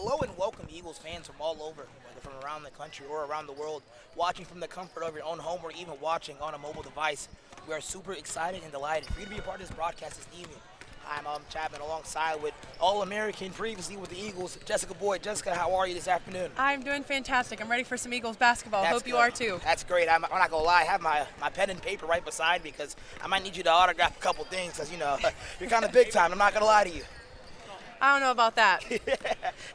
Hello and welcome, Eagles fans from all over, whether from around the country or around the world, watching from the comfort of your own home or even watching on a mobile device. We are super excited and delighted for you to be a part of this broadcast this evening. I'm Chapman alongside with All-American previously with the Eagles, Jessica Boyd. Jessica, how are you this afternoon? I'm doing fantastic. I'm ready for some Eagles basketball. That's Hope good. you are too. That's great. I'm not going to lie. I have my pen and paper right beside me because I might need you to autograph a couple things because, you're kind of big time. I'm not going to lie to you. I don't know about that.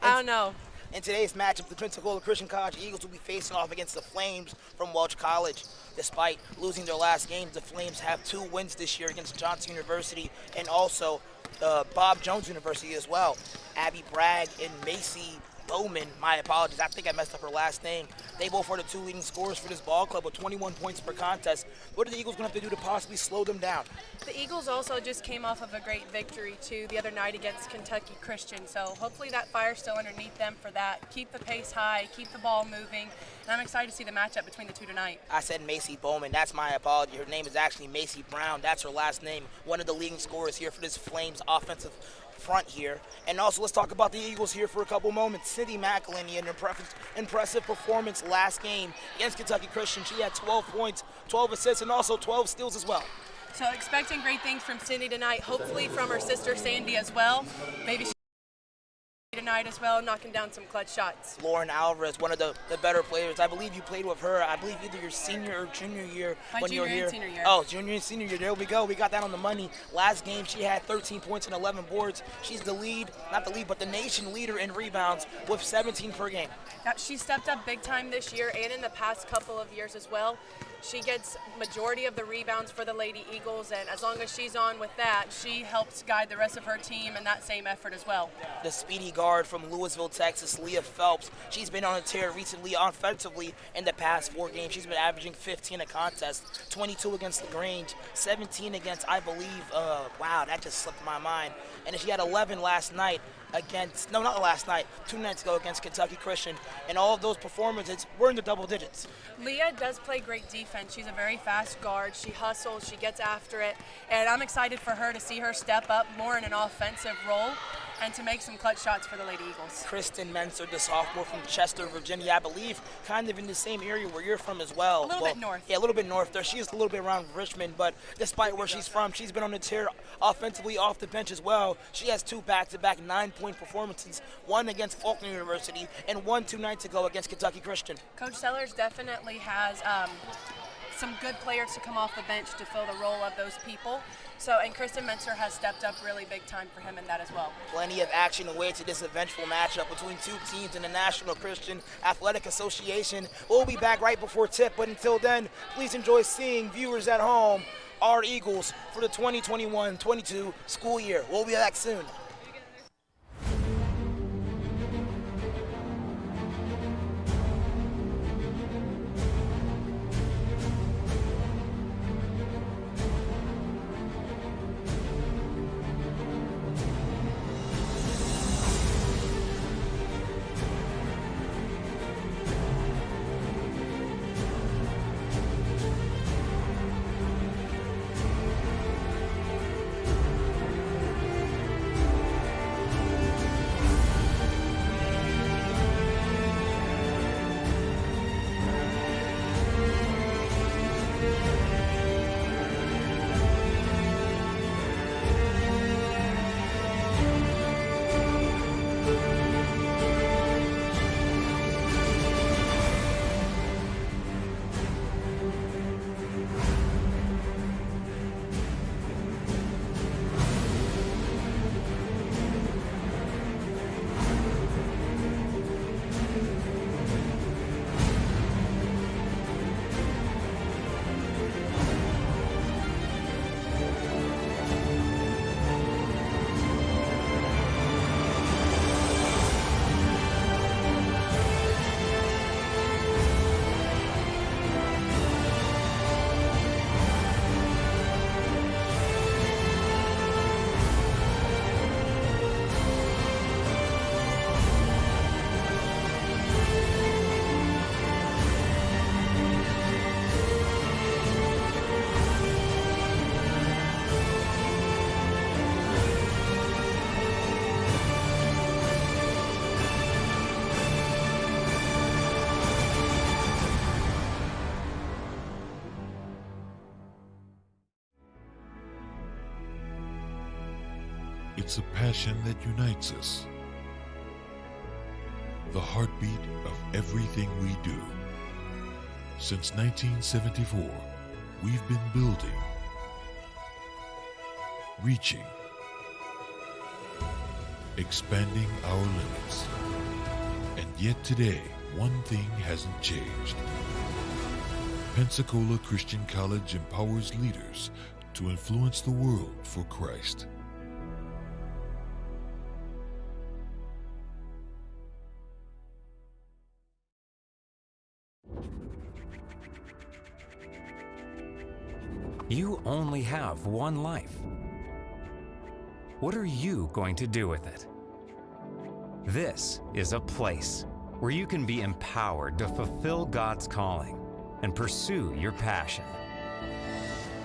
I don't know. In today's matchup, the Pensacola Christian College Eagles will be facing off against the Flames from Welch College. Despite losing their last games, the Flames have 2 wins this year against Johnson University and also Bob Jones University as well. Abby Bragg and Macy Bowman, my apologies, I think I messed up her last name. They both are the 2 leading scorers for this ball club with 21 points per contest. What are the Eagles going to have to do to possibly slow them down? The Eagles also just came off of a great victory too the other night against Kentucky Christian. So hopefully that fire's still underneath them for that. Keep the pace high, keep the ball moving. And I'm excited to see the matchup between the two tonight. I said Macy Bowman. That's my apology. Her name is actually Macy Brown. That's her last name. One of the leading scorers here for this Flames offensive front here. And also let's talk about the Eagles here for a couple moments. Cindy McElhinney, an impressive performance last game against Kentucky Christian. She had 12 points, 12 assists, and also 12 steals as well. So expecting great things from Cindy tonight, hopefully from her sister Sandy as well. Maybe she tonight as well, knocking down some clutch shots. Lauren Alvarez, one of the better players. I believe you played with her, I believe either your senior or junior year when you were here. Senior year. Oh, junior and senior year. There we go. We got that on the money. Last game, she had 13 points and 11 boards. She's the lead, not the lead, but the nation leader in rebounds with 17 per game. Yeah, she stepped up big time this year and in the past couple of years as well. She gets majority of the rebounds for the Lady Eagles, and as long as she's on with that, she helps guide the rest of her team in that same effort as well. The speedy guard from Louisville, Texas, Leah Phelps. She's been on a tear recently offensively in the past 4 games. She's been averaging 15 a contest, 22 against LaGrange, 17 against, I believe, wow, that just slipped my mind. And then she had 11 last night against, no, not last night, 2 nights ago against Kentucky Christian. And all of those performances were in the double digits. Leah does play great defense. She's a very fast guard. She hustles, she gets after it. And I'm excited for her to see her step up more in an offensive role and to make some clutch shots for the Lady Eagles. Kristen Menser, the sophomore from Chester, Virginia, I believe kind of in the same area where you're from as well. A little bit north. Yeah, a little bit north there. She's a little bit around Richmond, but despite where she's from, she's been on the tear offensively off the bench as well. She has 2 back-to-back 9-point performances, one against Faulkner University and one 2 nights ago against Kentucky Christian. Coach Sellers definitely has some good players to come off the bench to fill the role of those people. So, and Kristen Menser has stepped up really big time for him in that as well. Plenty of action awaits in this eventual matchup between 2 teams in the National Christian Athletic Association. We'll be back right before tip, but until then, please enjoy seeing viewers at home our Eagles for the 2021-22 school year. We'll be back soon. It's a passion that unites us, the heartbeat of everything we do. Since 1974, we've been building, reaching, expanding our limits. And yet today, one thing hasn't changed. Pensacola Christian College empowers leaders to influence the world for Christ. You only have one life. What are you going to do with it? This is a place where you can be empowered to fulfill God's calling and pursue your passion.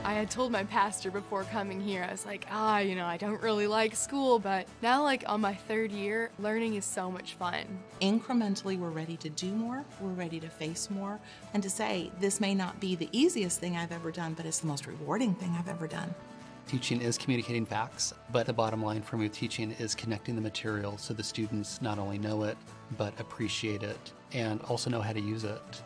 I had told my pastor before coming here, I was like, I don't really like school, but now on my third year, learning is so much fun. Incrementally, we're ready to do more, we're ready to face more, and to say, this may not be the easiest thing I've ever done, but it's the most rewarding thing I've ever done. Teaching is communicating facts, but the bottom line for me with teaching is connecting the material so the students not only know it, but appreciate it and also know how to use it.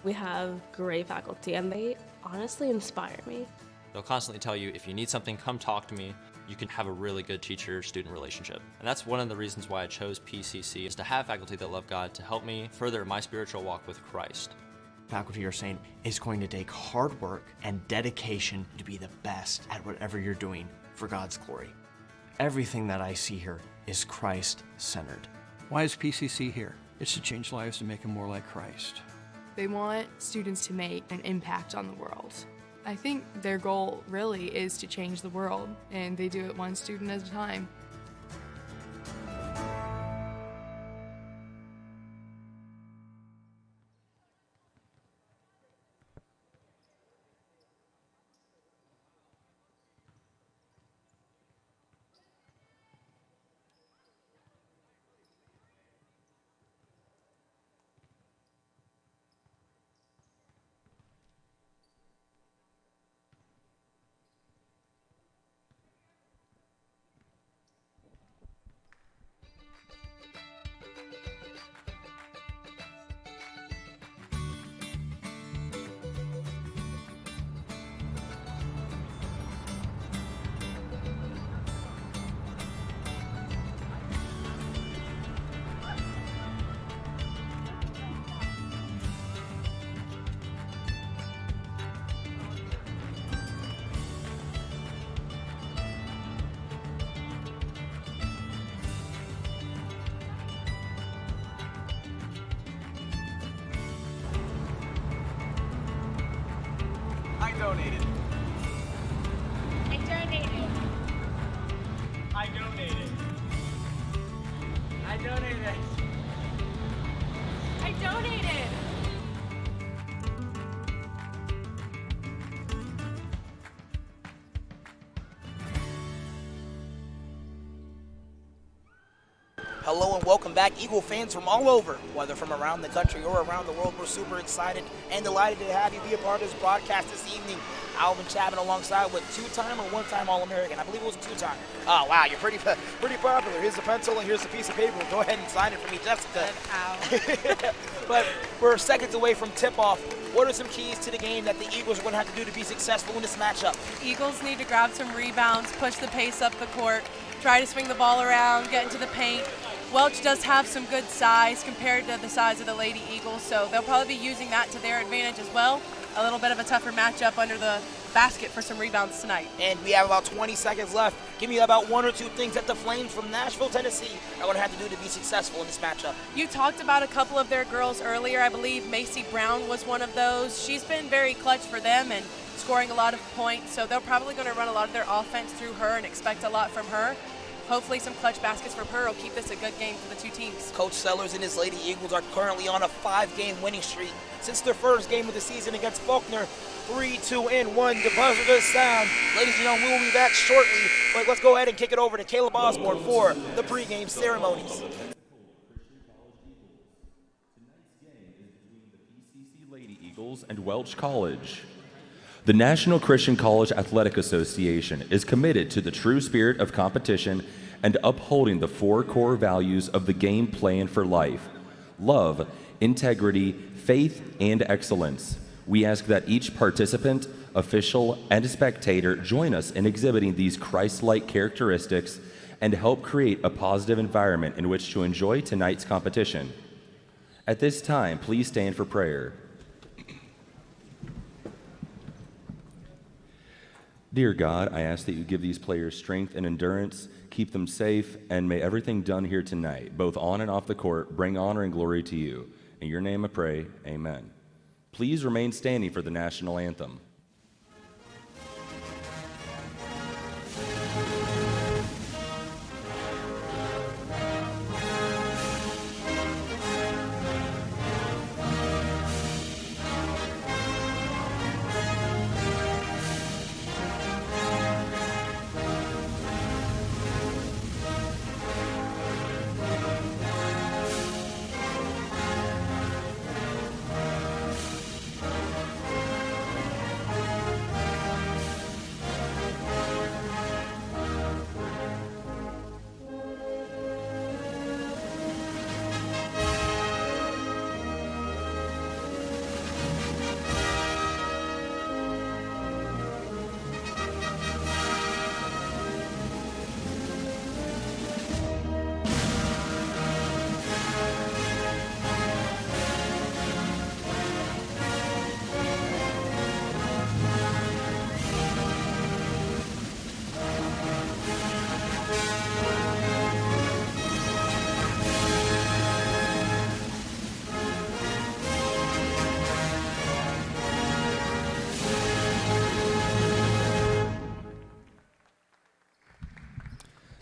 We have great faculty and they honestly inspire me. They'll constantly tell you, if you need something, come talk to me. You can have a really good teacher-student relationship. And that's one of the reasons why I chose PCC, is to have faculty that love God to help me further my spiritual walk with Christ. Faculty are saying it's going to take hard work and dedication to be the best at whatever you're doing for God's glory. Everything that I see here is Christ-centered. Why is PCC here? It's to change lives and make them more like Christ. They want students to make an impact on the world. I think their goal really is to change the world, and they do it one student at a time. donated. I donated. I donated. I donated. I donated. Hello and welcome back, Eagle fans from all over, whether from around the country or around the world. We're super excited and delighted to have you be a part of this broadcast this evening. Alvin Chapman alongside with two-time or one-time All-American. I believe it was two-time. Oh, wow, you're pretty popular. Here's the pencil and here's the piece of paper. Go ahead and sign it for me, Jessica. But we're seconds away from tip-off. What are some keys to the game that the Eagles are going to have to do to be successful in this matchup? Eagles need to grab some rebounds, push the pace up the court, try to swing the ball around, get into the paint. Welch does have some good size compared to the size of the Lady Eagles, so they'll probably be using that to their advantage as well. A little bit of a tougher matchup under the basket for some rebounds tonight. And we have about 20 seconds left. Give me about one or two things that the Flames from Nashville, Tennessee are going to have to do to be successful in this matchup. You talked about a couple of their girls earlier. I believe Macy Brown was one of those. She's been very clutch for them and scoring a lot of points, so they're probably going to run a lot of their offense through her and expect a lot from her. Hopefully some clutch baskets from her will keep this a good game for the two teams. Coach Sellers and his Lady Eagles are currently on a 5-game winning streak. Since their first game of the season against Faulkner, 3-2-1, the buzzer does sound. Ladies and gentlemen, we will be back shortly, but let's go ahead and kick it over to Caleb Osborne for the pregame ceremonies. Tonight's game is between the PCC Lady Eagles and Welch College. The National Christian College Athletic Association is committed to the true spirit of competition and upholding the 4 core values of the game plan for life: love, integrity, faith, and excellence. We ask that each participant, official, and spectator join us in exhibiting these Christ-like characteristics and help create a positive environment in which to enjoy tonight's competition. At this time, please stand for prayer. Dear God, I ask that you give these players strength and endurance, keep them safe, and may everything done here tonight, both on and off the court, bring honor and glory to you. In your name I pray, amen. Please remain standing for the national anthem.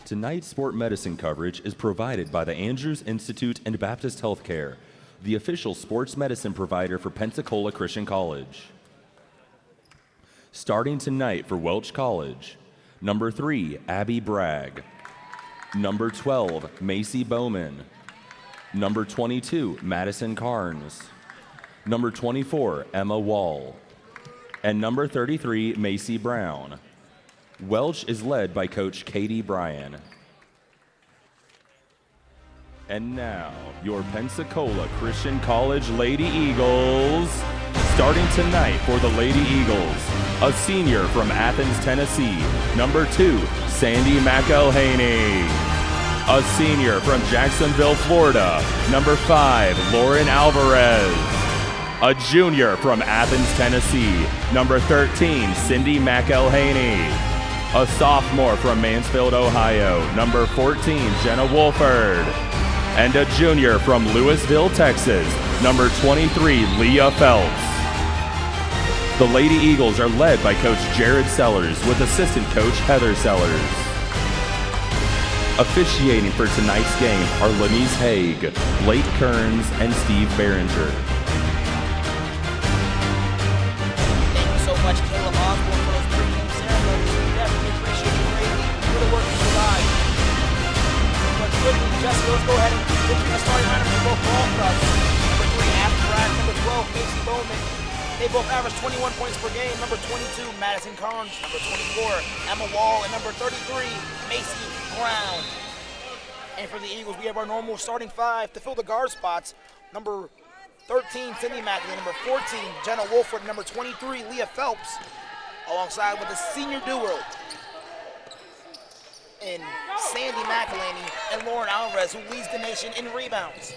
Tonight's sport medicine coverage is provided by the Andrews Institute and Baptist Healthcare, the official sports medicine provider for Pensacola Christian College. Starting tonight for Welch College, number 3, Abby Bragg. Number 12, Macy Bowman. Number 22, Madison Carnes. Number 24, Emma Wall. And number 33, Macy Brown. Welch is led by Coach Katie Bryan. And now, your Pensacola Christian College Lady Eagles. Starting tonight for the Lady Eagles, a senior from Athens, Tennessee, number 2, Sandy McElhaney. A senior from Jacksonville, Florida, number 5, Lauren Alvarez. A junior from Athens, Tennessee, number 13, Cindy McElhaney. A sophomore from Mansfield, Ohio, number 14, Jenna Wolford. And a junior from Louisville, Texas, number 23, Leah Phelps. The Lady Eagles are led by Coach Jared Sellers with assistant coach Heather Sellers. Officiating for tonight's game are Lenise Haig, Blake Kearns, and Steve Behringer. Thank you so much, Caleb Osborne, for those pregame ceremonies. We definitely appreciate you greatly for the work you provide. But quickly, Jessica, let's go ahead and look at the starting lineup for both ball clubs. Number 3, Abby Bragg. Number 12, Macy Bowman. They both average 21 points per game. Number 22, Madison Carnes. Number 24, Emma Wall. And number 33, Macy Brown. And for the Eagles, we have our normal starting 5 to fill the guard spots. Number 13, Cindy Macklin. Number 14, Jenna Wolford. Number 23, Leah Phelps. Alongside with the senior duo in Sandy McElhaney and Lauren Alvarez, who leads the nation in rebounds.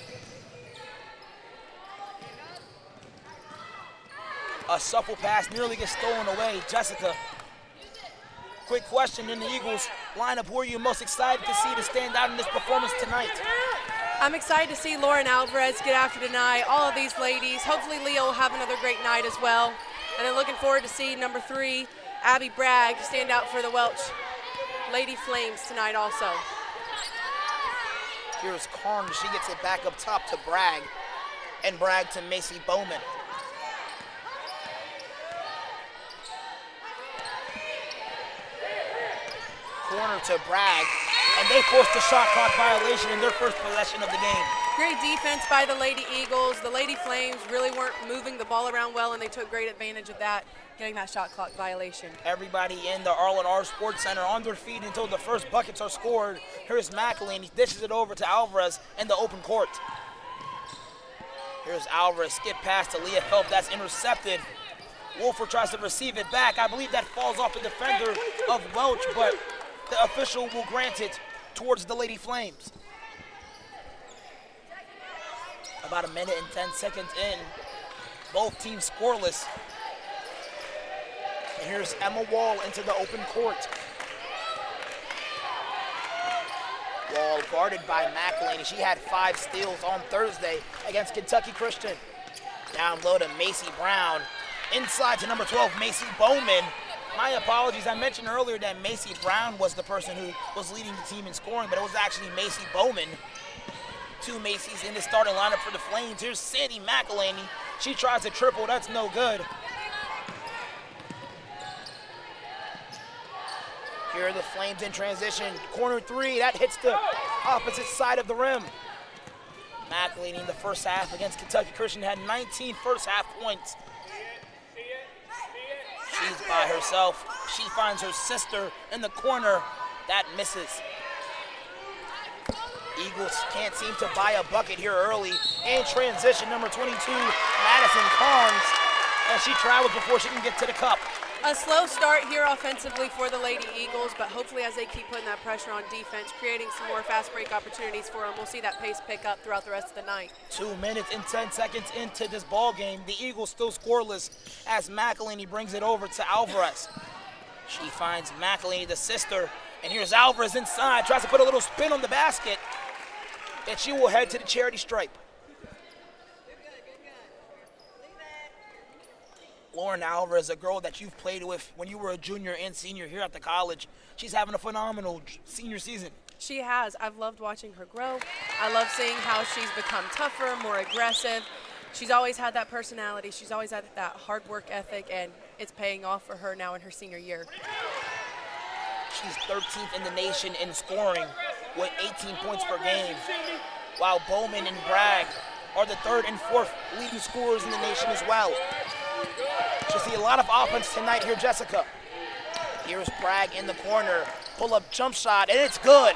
A supple pass nearly gets stolen away. Jessica, quick question in the Eagles lineup. Who are you most excited to see to stand out in this performance tonight? I'm excited to see Lauren Alvarez get after tonight, all of these ladies. Hopefully Leah will have another great night as well. And then looking forward to see number 3, Abby Bragg, stand out for the Welch Lady Flames tonight also. Here's Carnes. She gets it back up top to Bragg, and Bragg to Macy Bowman. Corner to Bragg, and they forced a shot clock violation in their first possession of the game. Great defense by the Lady Eagles. The Lady Flames really weren't moving the ball around well, and they took great advantage of that, getting that shot clock violation. Everybody in the R&R Sports Center on their feet until the first buckets are scored. Here's McElhaney. He dishes it over to Alvarez in the open court. Here's Alvarez, skip pass to Leah Phelps. That's intercepted. Wolford tries to receive it back. I believe that falls off the defender of Welch, but the official will grant it towards the Lady Flames. About a minute and 10 seconds in, both teams scoreless. And here's Emma Wall into the open court. Wall guarded by McElhaney. She had 5 steals on Thursday against Kentucky Christian. Down low to Macy Brown. Inside to number 12, Macy Bowman. My apologies, I mentioned earlier that Macy Brown was the person who was leading the team in scoring, but it was actually Macy Bowman. 2 Macy's in the starting lineup for the Flames. Here's Sandy McElhaney. She tries a triple, that's no good. Here are the Flames in transition. Corner 3, that hits the opposite side of the rim. McElhaney in the first half against Kentucky Christian had 19 first half points. She's by herself. She finds her sister in the corner. That misses. Eagles can't seem to buy a bucket here early. In transition, number 22, Madison Carnes. And she travels before she can get to the cup. A slow start here offensively for the Lady Eagles, but hopefully as they keep putting that pressure on defense, creating some more fast break opportunities for them, we'll see that pace pick up throughout the rest of the night. 2 minutes and 10 seconds into this ball game. The Eagles still scoreless as McElhaney brings it over to Alvarez. She finds McElhaney, the sister, and here's Alvarez inside, tries to put a little spin on the basket, and she will head to the charity stripe. Lauren Alvarez, a girl that you've played with when you were a junior and senior here at the college. She's having a phenomenal senior season. She has. I've loved watching her grow. I love seeing how she's become tougher, more aggressive. She's always had that personality. She's always had that hard work ethic, and it's paying off for her now in her senior year. She's 13th in the nation in scoring with 18 points per game, while Bowman and Bragg are the 3rd and 4th leading scorers in the nation as well. She'll see a lot of offense tonight here, Jessica. Here's Bragg in the corner. Pull-up jump shot, and it's good.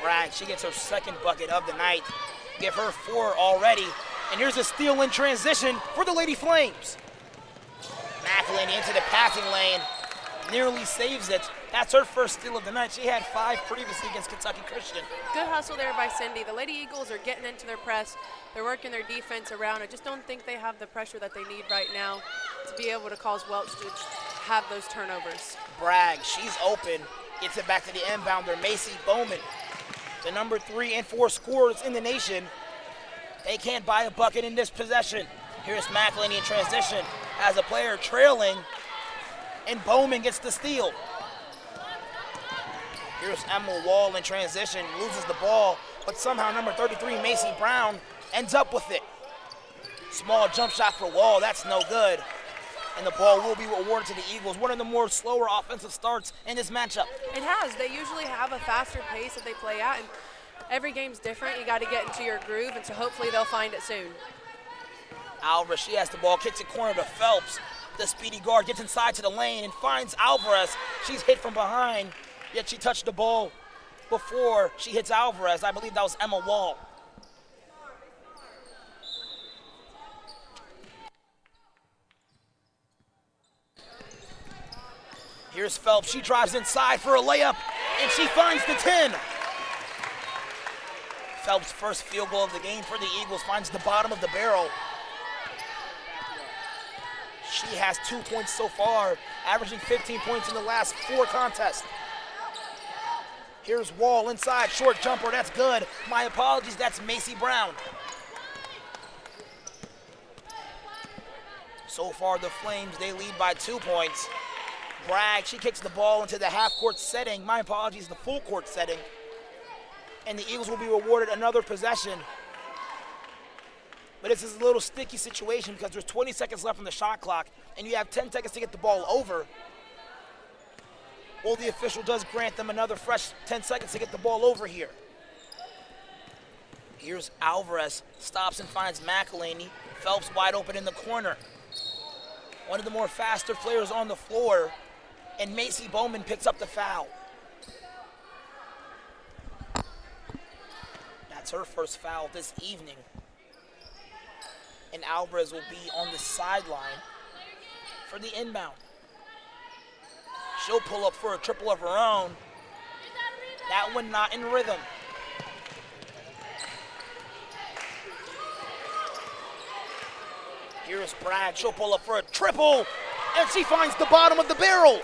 Bragg, she gets her 2nd bucket of the night. Give her 4 already. And here's a steal in transition for the Lady Flames. McElhaney into the passing lane. Nearly saves it. That's her first steal of the night. She had 5 previously against Kentucky Christian. Good hustle there by Cindy. The Lady Eagles are getting into their press. They're working their defense around. I just don't think they have the pressure that they need right now to be able to cause Welch to have those turnovers. Bragg, she's open. Gets it back to the inbounder, Macy Bowman. The number 3 and 4 scorers in the nation. They can't buy a bucket in this possession. Here's McElhaney in transition as a player trailing, and Bowman gets the steal. Here's Emma Wall in transition, loses the ball, but somehow number 33, Macy Brown, ends up with it. Small jump shot for Wall, that's no good. And the ball will be awarded to the Eagles. One of the more slower offensive starts in this matchup. It has. They usually have a faster pace that they play at, and every game's different. You got to get into your groove, and so hopefully they'll find it soon. Alvarez, she has the ball, kicks it corner to Phelps. The speedy guard gets inside to the lane and finds Alvarez. She's hit from behind, yet she touched the ball before she hits Alvarez. I believe that was Emma Wall. Here's Phelps. She drives inside for a layup, and she finds the 10. Phelps' first field goal of the game for the Eagles finds the bottom of the barrel. She has 2 points so far, averaging 15 points in the last 4 contests. Here's Wall inside, short jumper, that's good. My apologies, that's Macy Brown. So far, the Flames, they lead by 2 points. Bragg, she kicks the ball into the half-court setting. My apologies, the full-court setting. And the Eagles will be rewarded another possession. But this is a little sticky situation because there's 20 seconds left on the shot clock, and you have 10 seconds to get the ball over. Well, the official does grant them another fresh 10 seconds to get the ball over here. Here's Alvarez, stops and finds McElhaney. Phelps wide open in the corner. One of the more faster players on the floor, and Macy Bowman picks up the foul. That's her first foul this evening. And Alvarez will be on the sideline for the inbound. She'll pull up for a triple of her own. That one not in rhythm. Here's Bragg. She'll pull up for a triple, and she finds the bottom of the barrel.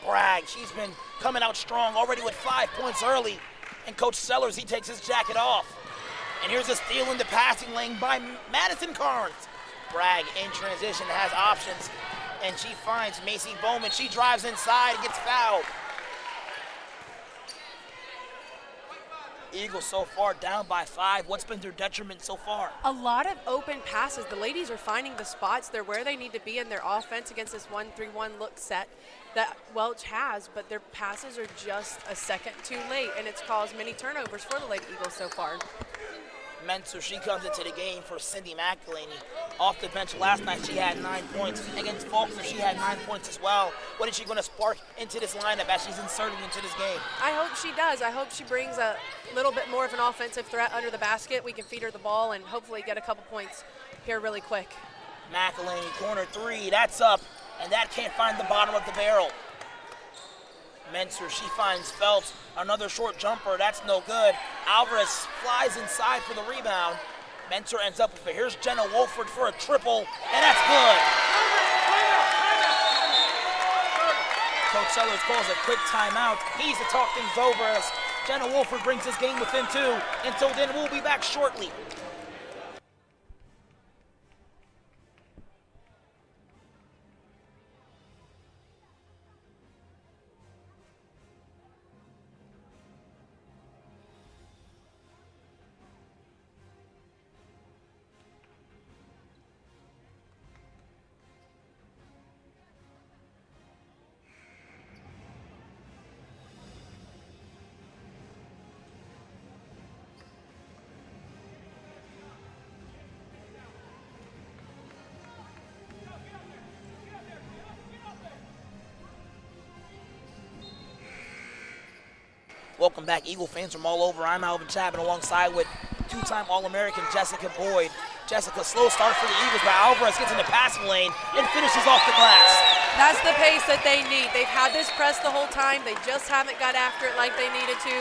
Bragg, she's been coming out strong, already with 5 points early. And Coach Sellers, he takes his jacket off. And here's a steal in the passing lane by Madison Carnes. Bragg in transition has options, and she finds Macy Bowman. She drives inside and gets fouled. Eagles so far down by 5. What's been their detriment so far? A lot of open passes. The ladies are finding the spots. They're where they need to be in their offense against this 1-3-1 look set that Welch has, but their passes are just a second too late, and it's caused many turnovers for the Lady Eagles so far. Mentor, she comes into the game for Cindy McElhaney. Off the bench last night, she had 9 points. Against Faulkner, she had 9 points as well. What is she going to spark into this lineup as she's inserted into this game? I hope she does. I hope she brings a little bit more of an offensive threat under the basket. We can feed her the ball and hopefully get a couple points here really quick. McElhaney, corner 3, that's up, and that can't find the bottom of the barrel. Mentor, she finds Phelps, another short jumper, that's no good. Alvarez flies inside for the rebound. Mentor ends up with it. Here's Jenna Wolford for a triple, and that's good. Coach Sellers calls a quick timeout. He's to talk things over as Jenna Wolford brings this game within 2. Until then, we'll be back shortly. Welcome back, Eagle fans from all over. I'm Alvin Chapman alongside with two-time All-American Jessica Boyd. Jessica, slow start for the Eagles, but Alvarez gets in the passing lane and finishes off the glass. That's the pace that they need. They've had this press the whole time. They just haven't got after it like they needed to.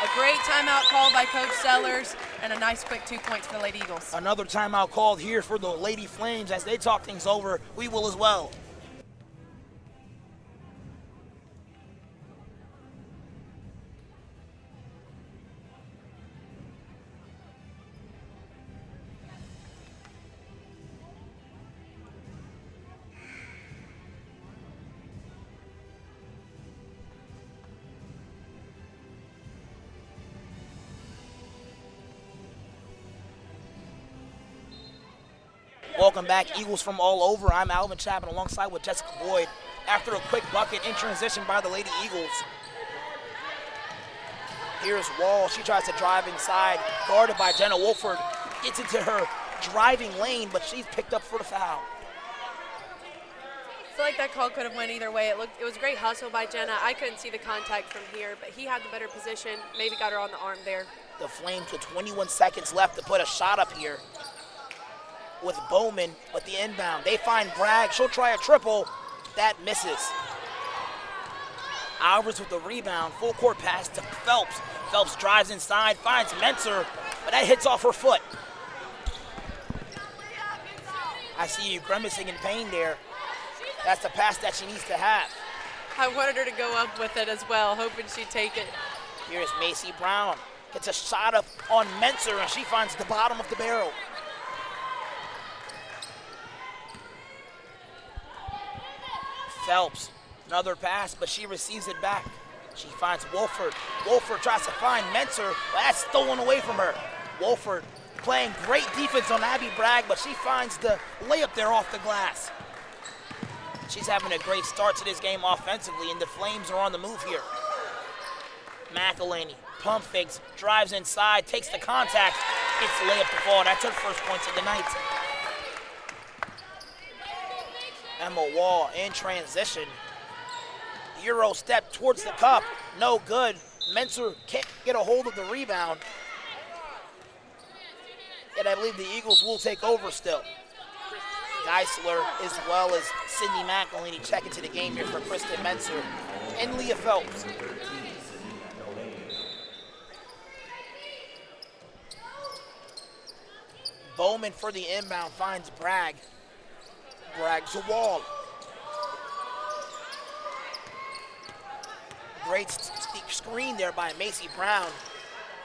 A great timeout call by Coach Sellers, and a nice quick 2 points for the Lady Eagles. Another timeout called here for the Lady Flames. As they talk things over, we will as well. Welcome back, Eagles from all over. I'm Alvin Chapman alongside with Jessica Boyd. After a quick bucket in transition by the Lady Eagles. Here's Wall. She tries to drive inside, guarded by Jenna Wolford. Gets into her driving lane, but she's picked up for the foul. I feel like that call could have went either way. It was a great hustle by Jenna. I couldn't see the contact from here, but he had the better position. Maybe got her on the arm there. The Flames with 21 seconds left to put a shot up here with Bowman with the inbound. They find Bragg. She'll try a triple. That misses. Alvarez with the rebound. Full court pass to Phelps. Phelps drives inside, finds Mentor, but that hits off her foot. I see you grimacing in pain there. That's the pass that she needs to have. I wanted her to go up with it as well, hoping she'd take it. Here's Macy Brown. Gets a shot up on Mentor, and she finds the bottom of the barrel. Phelps, another pass, but she receives it back. She finds Wolford. Wolford tries to find Mentor, but that's stolen away from her. Wolford playing great defense on Abby Bragg, but she finds the layup there off the glass. She's having a great start to this game offensively, and the Flames are on the move here. McElhaney, pump fakes, drives inside, takes the contact, gets the layup to fall. That's her first points of the night. Emma Wall in transition. Euro step towards the cup, no good. Menser can't get a hold of the rebound. And I believe the Eagles will take over still. Geisler, as well as Sydney McElhaney, check into the game here for Kristen Menser and Leah Phelps. Bowman for the inbound finds Bragg. Bragg to Wall. Great screen there by Macy Brown.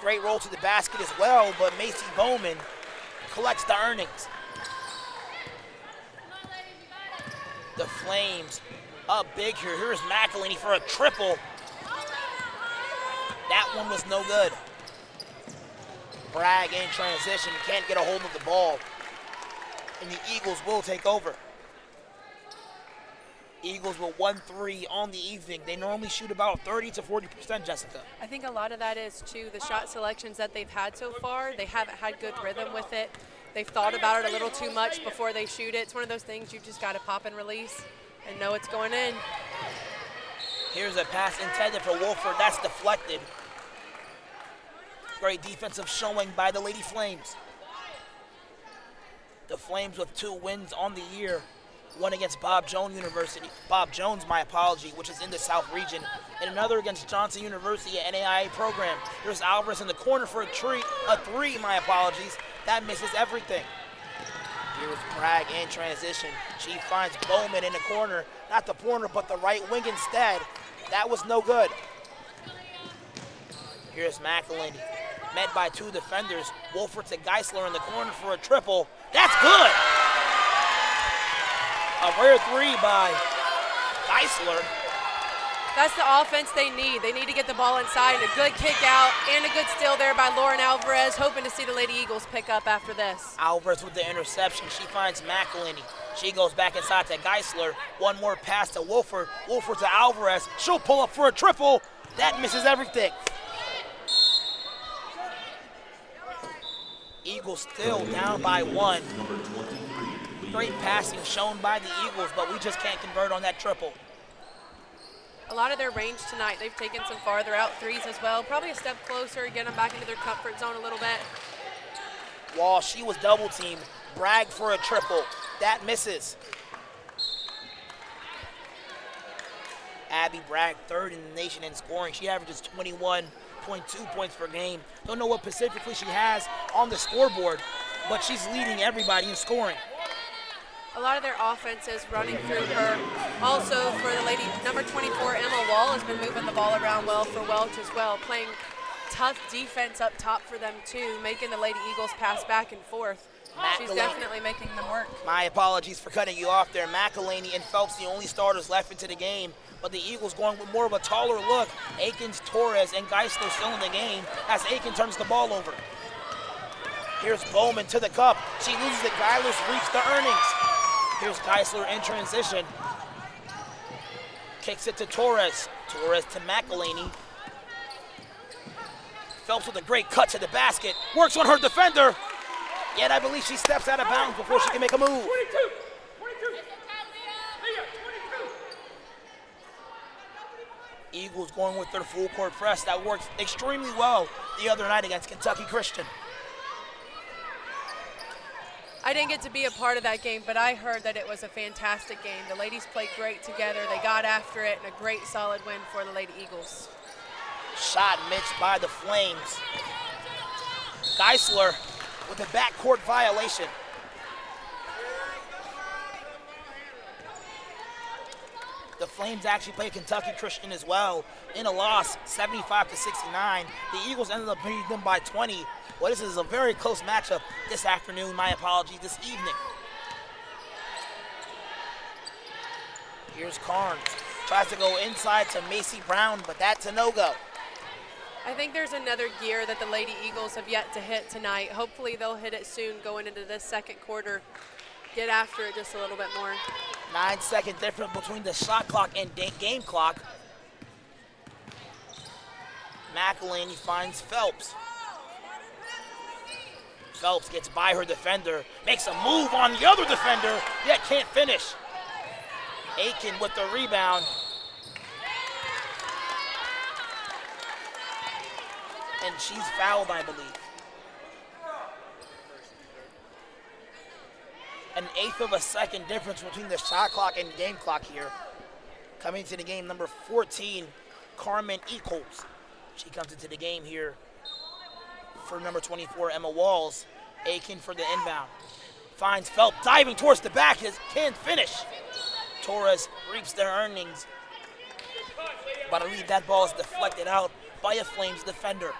Great roll to the basket as well, but Macy Bowman collects the earnings. The Flames up big here. Here's McElhaney for a triple. That one was no good. Bragg in transition, can't get a hold of the ball. And the Eagles will take over. Eagles with 1-3 on the evening. They normally shoot about 30 to 40%, Jessica. I think a lot of that is, too, the shot selections that they've had so far. They haven't had good rhythm with it. They've thought about it a little too much before they shoot it. It's one of those things you just got to pop and release and know it's going in. Here's a pass intended for Wolford. That's deflected. Great defensive showing by the Lady Flames. The Flames with 2 wins on the year. One against Bob Jones, which is in the South region, and another against Johnson University, an NAIA program. There's Alvarez in the corner for a three, That misses everything. Here's Bragg in transition. She finds Bowman in the corner, not the corner, but the right wing instead. That was no good. Here's McElhaney, met by 2 defenders. Wolford to Geisler in the corner for a triple. That's good! A rare 3 by Geisler. That's the offense they need. They need to get the ball inside, and a good kick out and a good steal there by Lauren Alvarez, hoping to see the Lady Eagles pick up after this. Alvarez with the interception. She finds McElhaney. She goes back inside to Geisler. One more pass to Wolford. Wolford to Alvarez. She'll pull up for a triple. That misses everything. Eagles still down by 1. Great passing shown by the Eagles, but we just can't convert on that triple. A lot of their range tonight, they've taken some farther out threes as well. Probably a step closer, get them back into their comfort zone a little bit. Wall, she was double teamed. Bragg for a triple. That misses. Abby Bragg, 3rd in the nation in scoring. She averages 21.2 points per game. Don't know what specifically she has on the scoreboard, but she's leading everybody in scoring. A lot of their offense is running through her. Also, for the lady, number 24, Emma Wall, has been moving the ball around well for Welch as well, playing tough defense up top for them too, making the Lady Eagles pass back and forth. She's definitely making them work. My apologies for cutting you off there. McElhaney and Phelps, the only starters left into the game, but the Eagles going with more of a taller look. Akins, Torres, and Geisler still in the game as Aiken turns the ball over. Here's Bowman to the cup. She loses it. Geisler's reached the earnings. Here's Geisler in transition. Kicks it to Torres. Torres to McElhaney. Phelps with a great cut to the basket. Works on her defender. Yet I believe she steps out of bounds before she can make a move. Eagles going with their full court press. That worked extremely well the other night against Kentucky Christian. I didn't get to be a part of that game, but I heard that it was a fantastic game. The ladies played great together. They got after it, and a great solid win for the Lady Eagles. Shot missed by the Flames. Geisler with a backcourt violation. The Flames actually played Kentucky Christian as well in a loss, 75-69. The Eagles ended up beating them by 20. Well, this is a very close matchup this afternoon. My apologies, this evening. Here's Carnes. Tries to go inside to Macy Brown, but that's a no-go. I think there's another gear that the Lady Eagles have yet to hit tonight. Hopefully they'll hit it soon going into this second quarter. Get after it just a little bit more. 9-second difference between the shot clock and game clock. McElhaney finds Phelps. Phelps gets by her defender, makes a move on the other defender, yet can't finish. Aiken with the rebound. And she's fouled, I believe. An eighth of a second difference between the shot clock and game clock here. Coming to the game, number 14, Carmen Eccles. She comes into the game here for number 24, Emma Walls. Aiken for the inbound. Finds Phelps diving towards the back, can't finish. Torres reaps their earnings. But I believe that ball is deflected out by a Flames defender.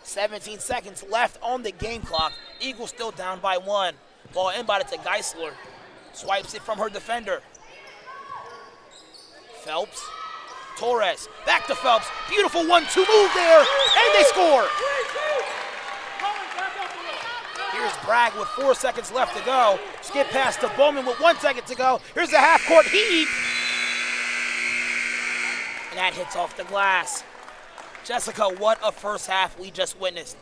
17 seconds left on the game clock. Eagles still down by 1. Ball inbounded to Geisler. Swipes it from her defender. Phelps. Torres. Back to Phelps. Beautiful 1-2 move there. And they score. Here's Bragg with 4 seconds left to go. Skip pass to Bowman with 1 second to go. Here's a half-court heave. And that hits off the glass. Jessica, what a first half we just witnessed.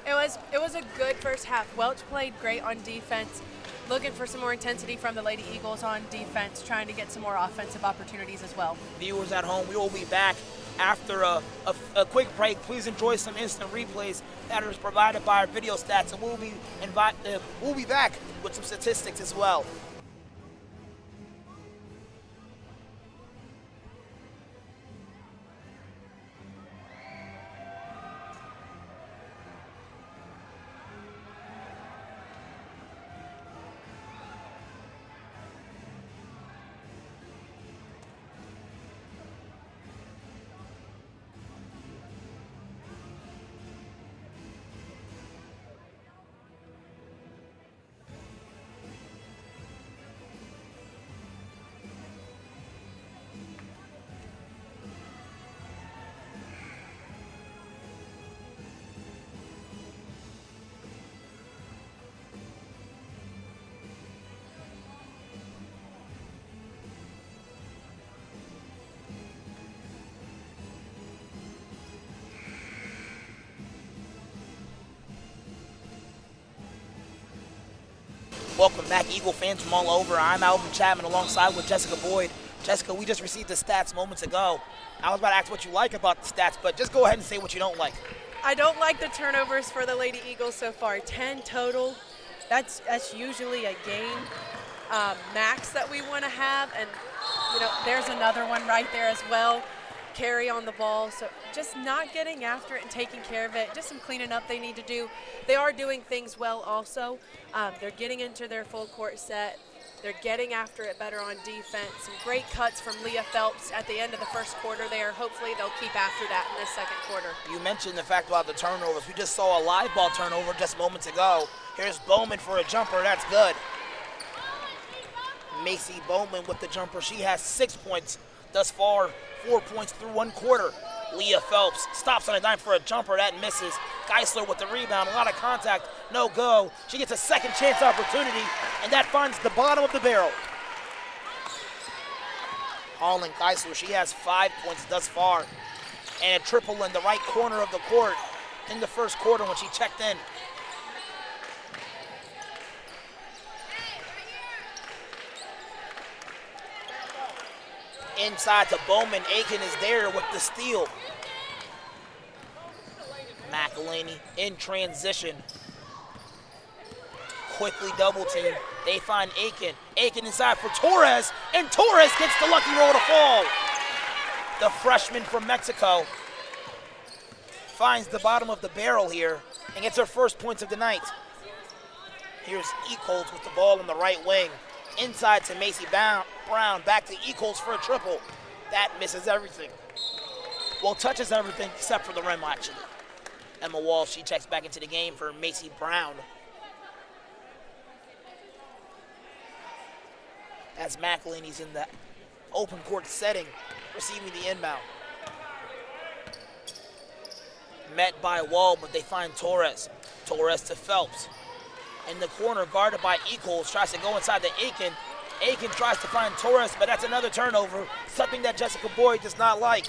It was a good first half. Welch played great on defense, looking for some more intensity from the Lady Eagles on defense, trying to get some more offensive opportunities as well. Viewers at home, we will be back after a quick break. Please enjoy some instant replays that are provided by our video stats, and we'll be back with some statistics as well. Welcome back, Eagle fans from all over. I'm Alvin Chapman alongside with Jessica Boyd. Jessica, we just received the stats moments ago. I was about to ask what you like about the stats, but just go ahead and say what you don't like. I don't like the turnovers for the Lady Eagles so far. 10 total. That's usually a game max that we want to have, and there's another one right there as well. Carry on the ball, so just not getting after it and taking care of it. Just some cleaning up they need to do. They are doing things well also. They're getting into their full court set. They're getting after it better on defense. Some great cuts from Leah Phelps at the end of the first quarter there. Hopefully they'll keep after that in this second quarter. You mentioned the fact about the turnovers. We just saw a live ball turnover just moments ago. Here's Bowman for a jumper. That's good. Macy Bowman with the jumper. She has 6 points thus far. 4 points through 1 quarter. Leah Phelps stops on a dime for a jumper. That misses. Geisler with the rebound. A lot of contact. No go. She gets a second chance opportunity, and that finds the bottom of the barrel. Holland Geisler, she has 5 points thus far, and a triple in the right corner of the court in the first quarter when she checked in. Inside to Bowman. Aiken is there with the steal. McElhaney in transition. Quickly double team. They find Aiken. Aiken inside for Torres, and Torres gets the lucky roll to fall. The freshman from Mexico finds the bottom of the barrel here and gets her first points of the night. Here's Eccles with the ball on the right wing. Inside to Macy Brown, back to Eccles for a triple. That misses everything. Well, touches everything except for the rim, actually. Emma Walsh, she checks back into the game for Macy Brown. As McElhaney's in the open court setting, receiving the inbound. Met by Wall, but they find Torres. Torres to Phelps. In the corner, guarded by Eccles, tries to go inside to Aiken. Aiken tries to find Torres, but that's another turnover, something that Jessica Boyd does not like.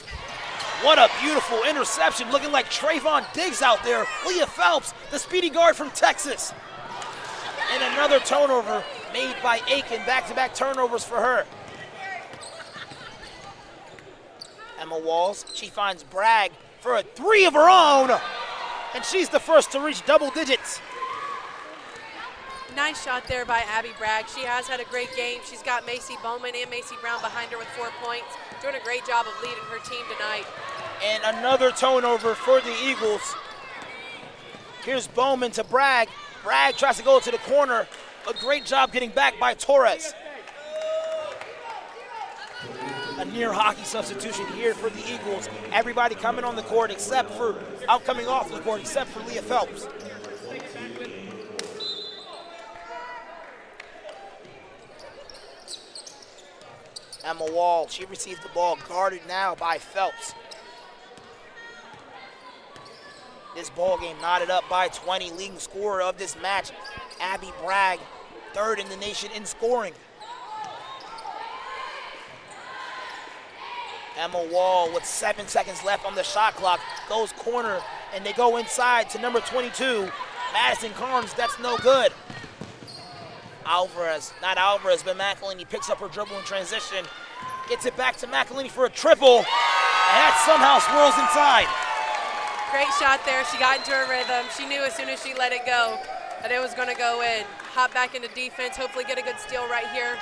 What a beautiful interception, looking like Trayvon Diggs out there. Leah Phelps, the speedy guard from Texas. And another turnover made by Aiken, back-to-back turnovers for her. Emma Walls, she finds Bragg for a three of her own, and she's the first to reach double digits. Nice shot there by Abby Bragg. She has had a great game. She's got Macy Bowman and Macy Brown behind her with 4 points. Doing a great job of leading her team tonight. And another turnover for the Eagles. Here's Bowman to Bragg. Bragg tries to go to the corner. A great job getting back by Torres. A near hockey substitution here for the Eagles. Everybody coming on the court except for, coming off the court except for Leah Phelps. Emma Wall, she receives the ball, guarded now by Phelps. This ball game knotted up by 20, leading scorer of this match, Abby Bragg, third in the nation in scoring. Emma Wall with 7 seconds left on the shot clock, goes corner, and they go inside to number 22, Madison Carnes. That's no good. Not Alvarez, but McElhaney picks up her dribble in transition, gets it back to McElhaney for a triple, and that somehow swirls inside. Great shot there. She got into her rhythm. She knew as soon as she let it go that it was going to go in. Hop back into defense, hopefully get a good steal right here.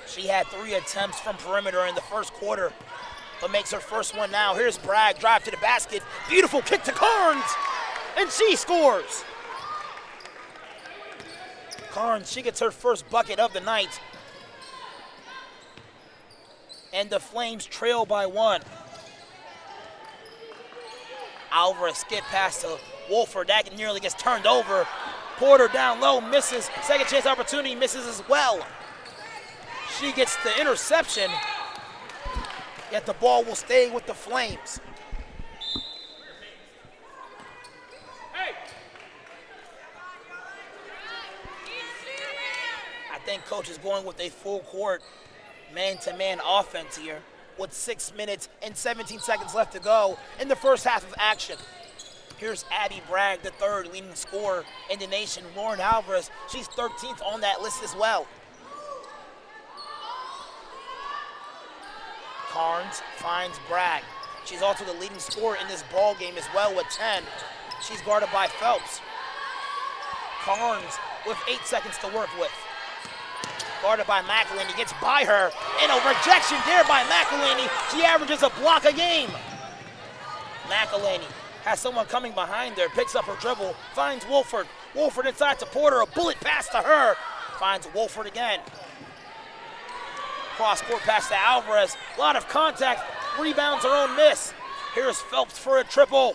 She had 3 attempts from perimeter in the first quarter, but makes her first one now. Here's Bragg, drive to the basket. Beautiful kick to Carnes, and she scores. Carnes, she gets her first bucket of the night. And the Flames trail by 1. Alvarez skip pass to Wolford. That nearly gets turned over. Porter down low, misses. Second chance opportunity, misses as well. She gets the interception, yet the ball will stay with the Flames. I think coach is going with a full court man-to-man offense here with 6 minutes and 17 seconds left to go in the first half of action. Here's Abby Bragg, the third leading scorer in the nation. Lauren Alvarez, she's 13th on that list as well. Carnes finds Bragg. She's also the leading scorer in this ball game as well with 10. She's guarded by Phelps. Carnes with 8 seconds to work with. Guarded by McElhaney, gets by her, and a rejection there by McElhaney. She averages a block a game. McElhaney has someone coming behind her, picks up her dribble, finds Wolford. Wolford inside to Porter, a bullet pass to her. Finds Wolford again. Cross-court pass to Alvarez. A lot of contact, rebounds her own miss. Here's Phelps for a triple.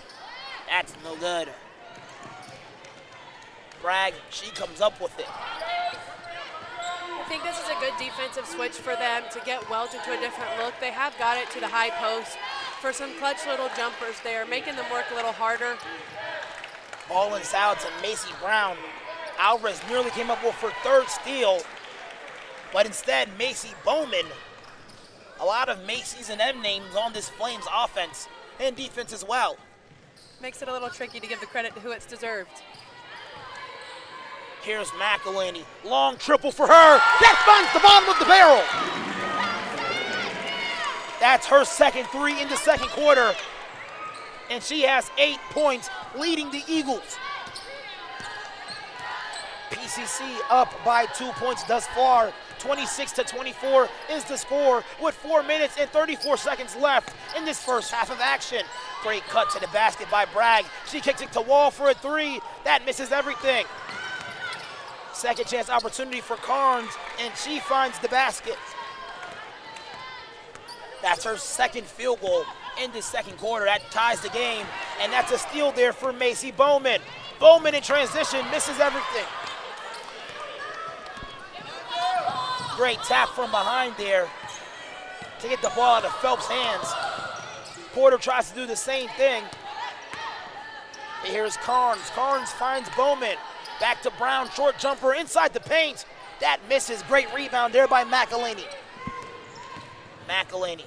That's no good. Bragg, she comes up with it. I think this is a good defensive switch for them to get Welch into a different look. They have got it to the high post for some clutch little jumpers there, making them work a little harder. Ball inside to Macy Brown. Alvarez nearly came up with her third steal, but instead Macy Bowman. A lot of Macy's and M names on this Flames offense and defense as well. Makes it a little tricky to give the credit to who it's deserved. Here's McElhaney, long triple for her. That finds the bottom of the barrel. That's her second 3 in the second quarter. And she has 8 points, leading the Eagles. PCC up by 2 points thus far. 26-24 is the score with 4 minutes and 34 seconds left in this first half of action. Great cut to the basket by Bragg. She kicks it to Wall for a 3. That misses everything. Second chance opportunity for Carnes, and she finds the basket. That's her second field goal in the second quarter. That ties the game, and that's a steal there for Macy Bowman. Bowman in transition, misses everything. Great tap from behind there to get the ball out of Phelps' hands. Porter tries to do the same thing. And here's Carnes. Carnes finds Bowman. Back to Brown, short jumper inside the paint. That misses. Great rebound there by McElhaney. McElhaney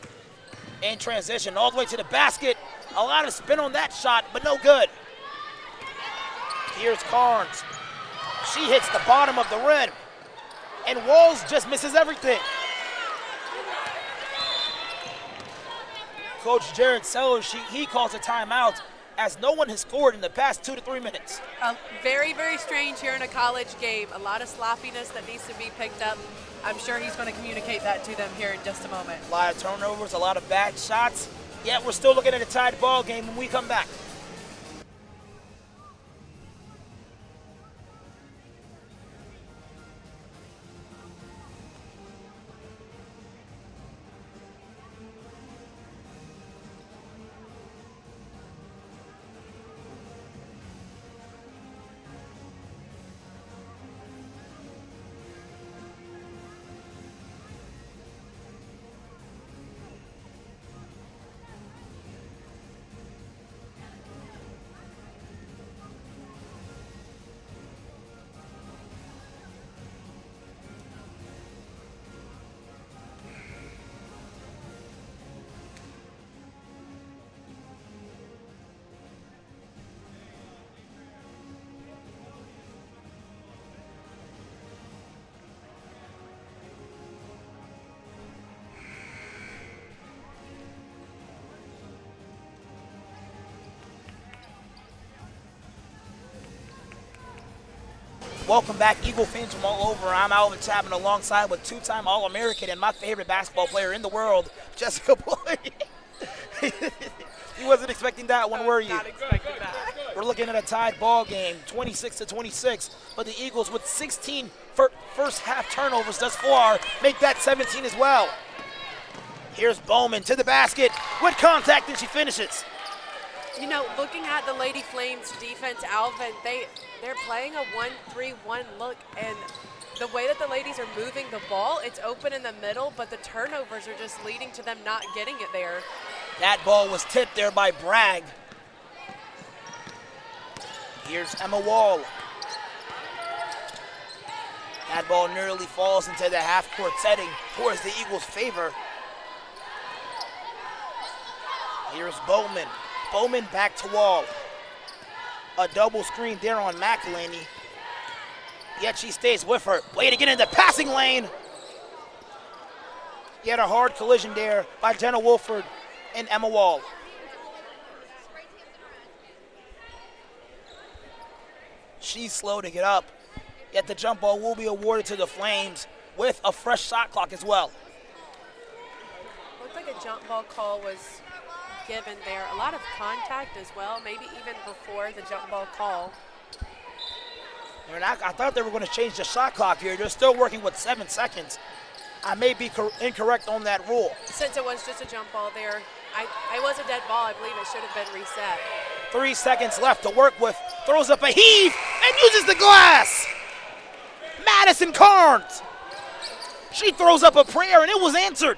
In transition, all the way to the basket. A lot of spin on that shot, but no good. Here's Carnes. She hits the bottom of the rim. And Walls just misses everything. Coach Jared Sellers, he calls a timeout as no one has scored in the past 2 to 3 minutes. Very, very strange here in a college game. A lot of sloppiness that needs to be picked up. I'm sure he's going to communicate that to them here in just a moment. A lot of turnovers, a lot of bad shots. Yet we're still looking at a tied ball game when we come back. Welcome back, Eagle fans from all over. I'm Alvin Chapman alongside with two-time All-American and my favorite basketball player in the world, Jessica Boyd. You wasn't expecting that one, were you? Not expecting that. We're looking at a tied ball game, 26 to 26, but the Eagles with 16 first half turnovers thus far make that 17 as well. Here's Bowman to the basket with contact, and she finishes. You know, looking at the Lady Flames defense, Alvin, they're playing a 1-3-1 look, and the way that the ladies are moving the ball, it's open in the middle, but the turnovers are just leading to them not getting it there. That ball was tipped there by Bragg. Here's Emma Wall. That ball nearly falls into the half-court setting towards the Eagles' favor. Here's Bowman. Bowman back to Wall. A double screen there on McElhaney. Yet she stays with her. Way to get in the passing lane. Yet a hard collision there by Jenna Wolford and Emma Wall. She's slow to get up. Yet the jump ball will be awarded to the Flames with a fresh shot clock as well. Looked like a jump ball call was given there. A lot of contact as well, maybe even before the jump ball call. I thought they were going to change the shot clock here. They're still working with 7 seconds. I may be incorrect on that rule. Since it was just a jump ball there, it was a dead ball. I believe it should have been reset. 3 seconds left to work with. Throws up a heave and uses the glass. Madison Carnes. She throws up a prayer and it was answered.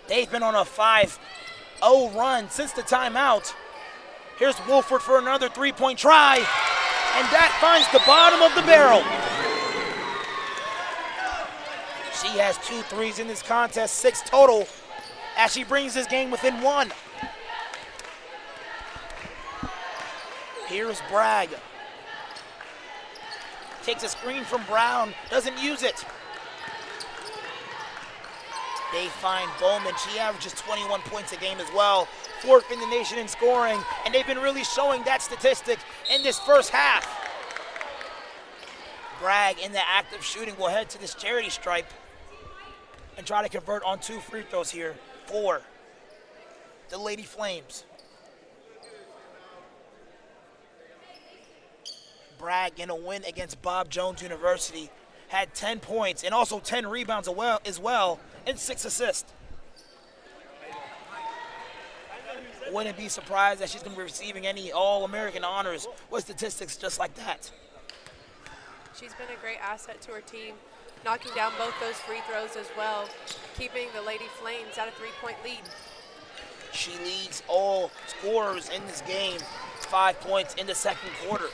They've been on a 5-0 run since the timeout. Here's Wolford for another three-point try, and that finds the bottom of the barrel. She has 2 threes in this contest, 6 total, as she brings this game within 1. Here's Bragg. Takes a screen from Brown, doesn't use it. They find Bowman. She averages 21 points a game as well. 4th in the nation in scoring, and they've been really showing that statistic in this first half. Bragg, in the act of shooting, will head to this charity stripe and try to convert on 2 free throws here for the Lady Flames. Bragg, in a win against Bob Jones University, had 10 points and also 10 rebounds as well and 6 assists. Wouldn't be surprised that she's going to be receiving any All-American honors with statistics just like that. She's been a great asset to her team, knocking down both those free throws as well, keeping the Lady Flames at a 3-point lead. She leads all scorers in this game, 5 points in the second quarter.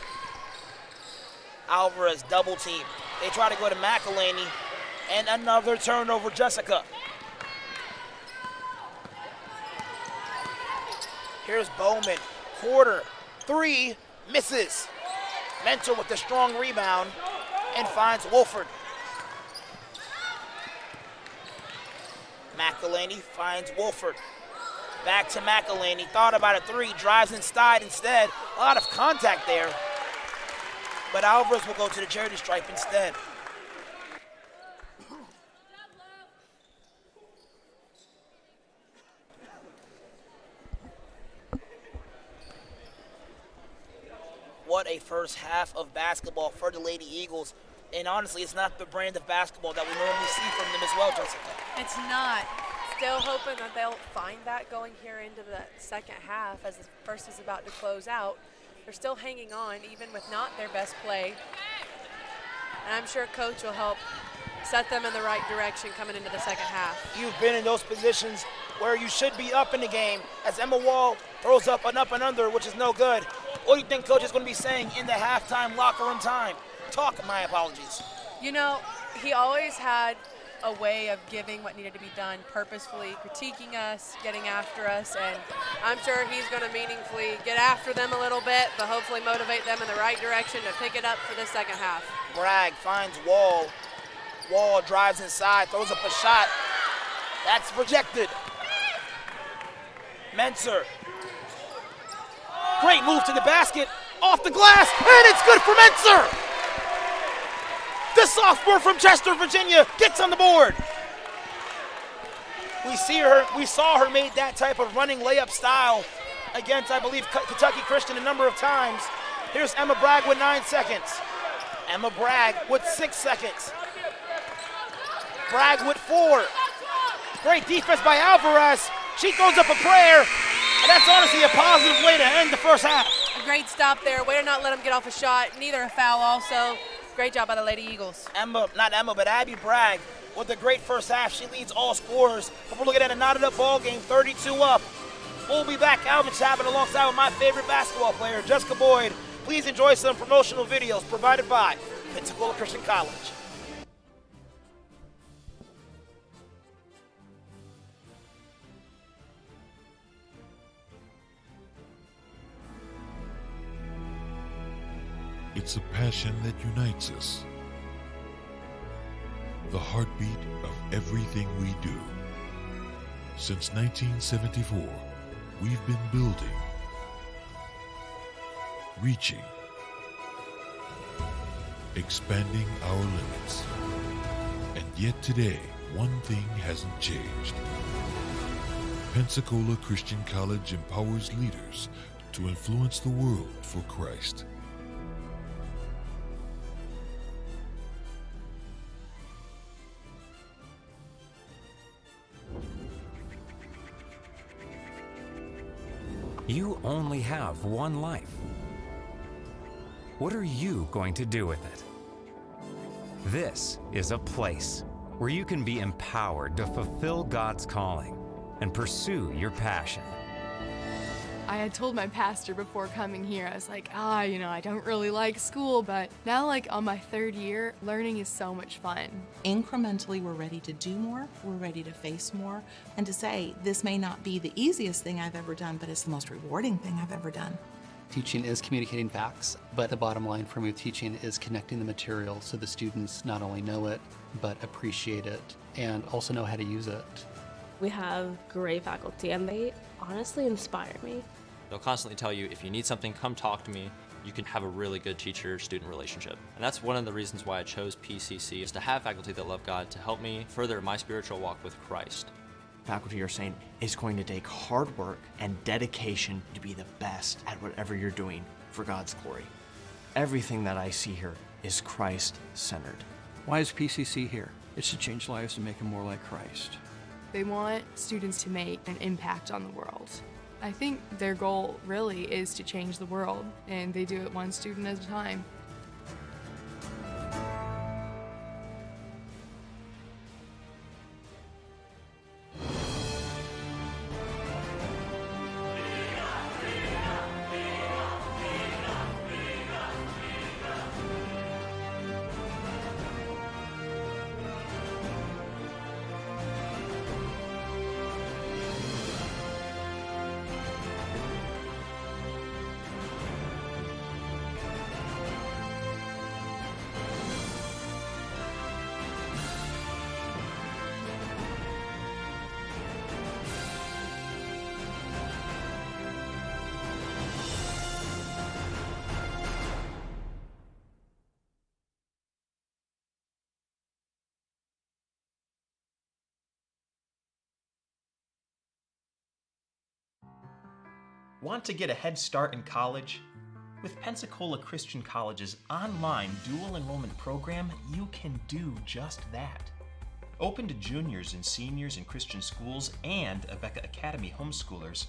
Alvarez double team. They try to go to McElhaney, and another turnover, Jessica. Here's Bowman. Quarter. Three. Misses. Mentor with the strong rebound and finds Wolford. McElhaney finds Wolford. Back to McElhaney. Thought about a three. Drives inside instead. A lot of contact there. But Alvarez will go to the charity stripe instead. What a first half of basketball for the Lady Eagles. And honestly, it's not the brand of basketball that we normally see from them as well, Jessica. It's not. Still hoping that they'll find that going here into the second half as the first is about to close out. They're still hanging on, even with not their best play. And I'm sure Coach will help set them in the right direction coming into the second half. You've been in those positions where you should be up in the game as Emma Wall throws up and under, which is no good. What do you think Coach is going to be saying in the halftime locker room time? My apologies. You know, he always had a way of giving what needed to be done purposefully, critiquing us, getting after us, and I'm sure he's going to meaningfully get after them a little bit, but hopefully motivate them in the right direction to pick it up for the second half. Bragg finds Wall. Wall drives inside, throws up a shot. That's rejected. Menser. Great move to the basket, off the glass, and it's good for Menser! The sophomore from Chester, Virginia, gets on the board. We saw her made that type of running layup style against, I believe, Kentucky Christian a number of times. Here's Emma Bragg with 9 seconds. Emma Bragg with 6 seconds. Bragg with 4. Great defense by Alvarez. She throws up a prayer, and that's honestly a positive way to end the first half. A great stop there. Way to not let them get off a shot. Neither a foul also. Great job by the Lady Eagles. Abby Bragg with a great first half. She leads all scorers. But we're looking at a knotted up ball game, 32 up. We'll be back, Alvin Chapman, alongside with my favorite basketball player, Jessica Boyd. Please enjoy some promotional videos provided by Pensacola Christian College. It's a passion that unites us. The heartbeat of everything we do. Since 1974, we've been building, reaching, expanding our limits. And yet today, one thing hasn't changed. Pensacola Christian College empowers leaders to influence the world for Christ. You only have one life. What are you going to do with it? This is a place where you can be empowered to fulfill God's calling and pursue your passion. I had told my pastor before coming here, I was like, I don't really like school, but now on my 3rd year, learning is so much fun. Incrementally, we're ready to do more, we're ready to face more, and to say, this may not be the easiest thing I've ever done, but it's the most rewarding thing I've ever done. Teaching is communicating facts, but the bottom line for me with teaching is connecting the material so the students not only know it, but appreciate it and also know how to use it. We have great faculty, and they honestly inspire me. They'll constantly tell you, if you need something, come talk to me. You can have a really good teacher-student relationship. And that's one of the reasons why I chose PCC, is to have faculty that love God to help me further my spiritual walk with Christ. Faculty are saying it's going to take hard work and dedication to be the best at whatever you're doing for God's glory. Everything that I see here is Christ-centered. Why is PCC here? It's to change lives and make them more like Christ. They want students to make an impact on the world. I think their goal really is to change the world, and they do it one student at a time. Want to get a head start in college? With Pensacola Christian College's online dual enrollment program, you can do just that. Open to juniors and seniors in Christian schools and Abeka Academy homeschoolers,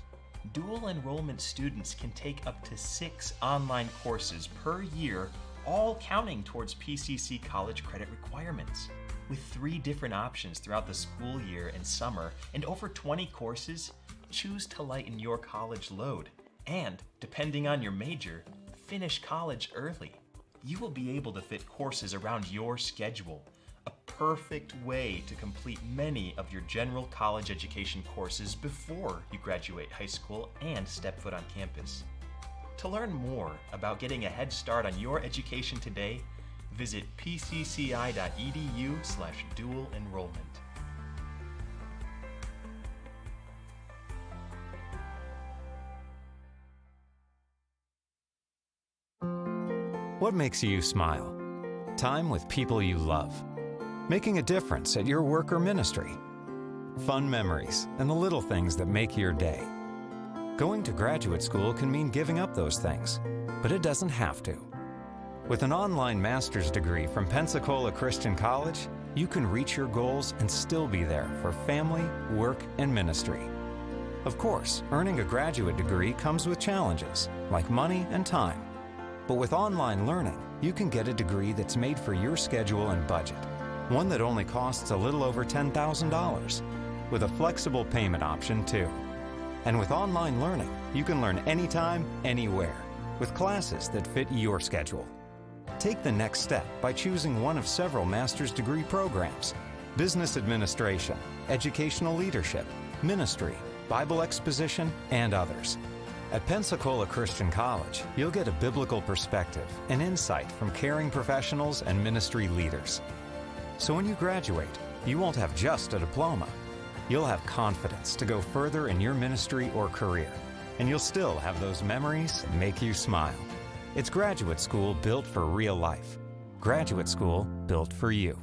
dual enrollment students can take up to 6 online courses per year, all counting towards PCC college credit requirements. With 3 different options throughout the school year and summer and over 20 courses, choose to lighten your college load. And, depending on your major, finish college early. You will be able to fit courses around your schedule, a perfect way to complete many of your general college education courses before you graduate high school and step foot on campus. To learn more about getting a head start on your education today, visit pcci.edu/dual enrollment. What makes you smile? Time with people you love. Making a difference at your work or ministry. Fun memories and the little things that make your day. Going to graduate school can mean giving up those things, but it doesn't have to. With an online master's degree from Pensacola Christian College, you can reach your goals and still be there for family, work, and ministry. Of course, earning a graduate degree comes with challenges, like money and time. But with online learning, you can get a degree that's made for your schedule and budget. One that only costs a little over $10,000, with a flexible payment option too. And with online learning, you can learn anytime, anywhere, with classes that fit your schedule. Take the next step by choosing one of several master's degree programs: business administration, educational leadership, ministry, Bible exposition, and others. At Pensacola Christian College, you'll get a biblical perspective and insight from caring professionals and ministry leaders. So when you graduate, you won't have just a diploma. You'll have confidence to go further in your ministry or career, and you'll still have those memories that make you smile. It's graduate school built for real life. Graduate school built for you.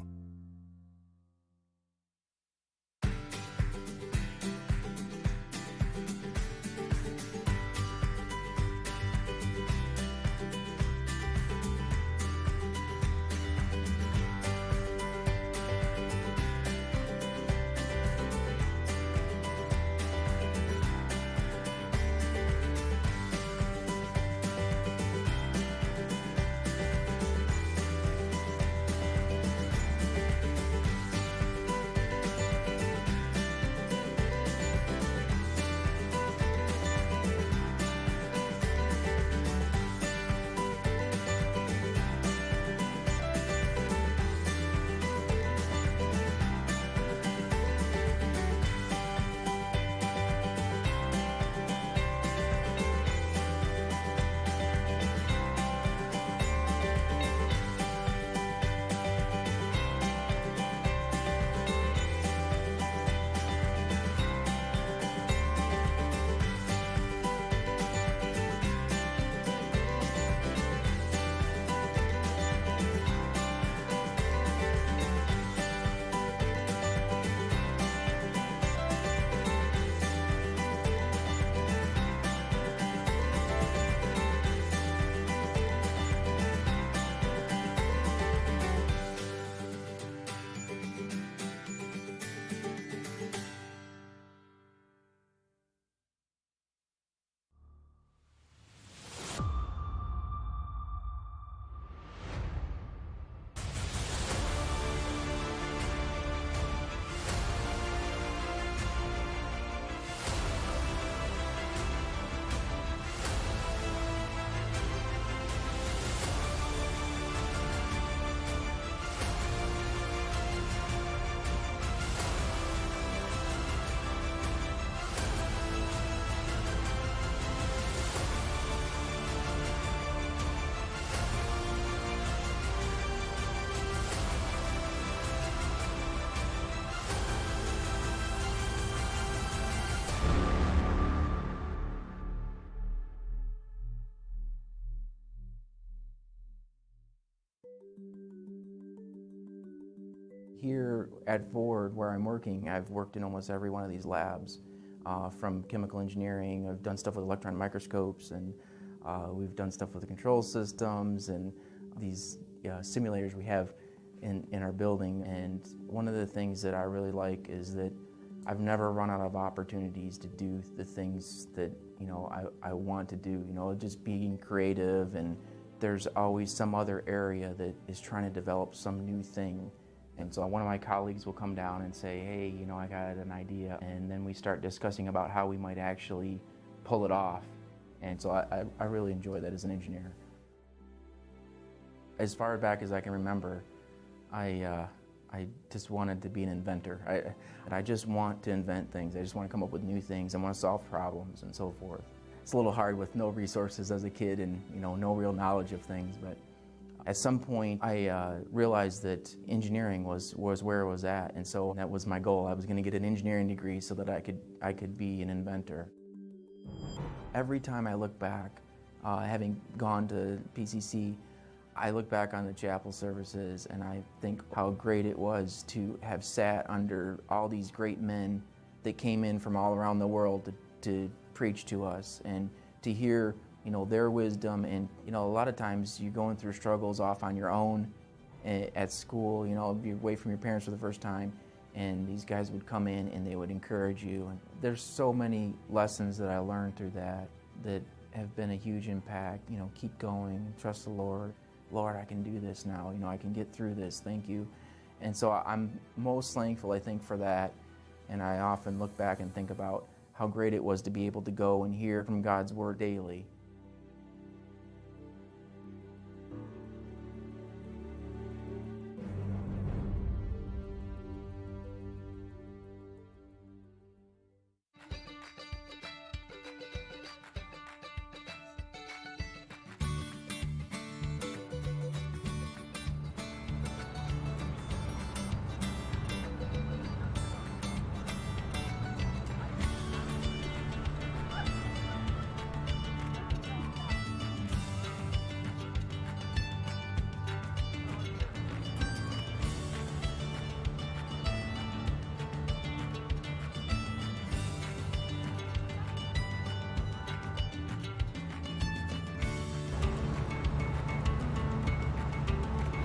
Here at Ford, where I'm working, I've worked in almost every one of these labs. from chemical engineering. I've done stuff with electron microscopes, and we've done stuff with the control systems and these simulators we have in our building. And one of the things that I really like is that I've never run out of opportunities to do the things that I want to do. Just being creative, and there's always some other area that is trying to develop some new thing. And so one of my colleagues will come down and say, hey, I got an idea, and then we start discussing about how we might actually pull it off. And so I really enjoy that as an engineer. As far back as I can remember, I just wanted to be an inventor. I just want to invent things. I just want to come up with new things. I want to solve problems and so forth. It's a little hard with no resources as a kid and no real knowledge of things, but at some point I realized that engineering was where it was at, and so that was my goal. I was going to get an engineering degree so that I could be an inventor. Every time I look back, having gone to PCC, I look back on the chapel services and I think how great it was to have sat under all these great men that came in from all around the world to preach to us, and to hear their wisdom. And a lot of times you're going through struggles off on your own at school, you're away from your parents for the first time, and these guys would come in and they would encourage you. And there's so many lessons that I learned through that have been a huge impact. Keep going, trust the Lord. Lord, I can do this now. I can get through this. Thank you. And so I'm most thankful, I think, for that. And I often look back and think about how great it was to be able to go and hear from God's Word daily.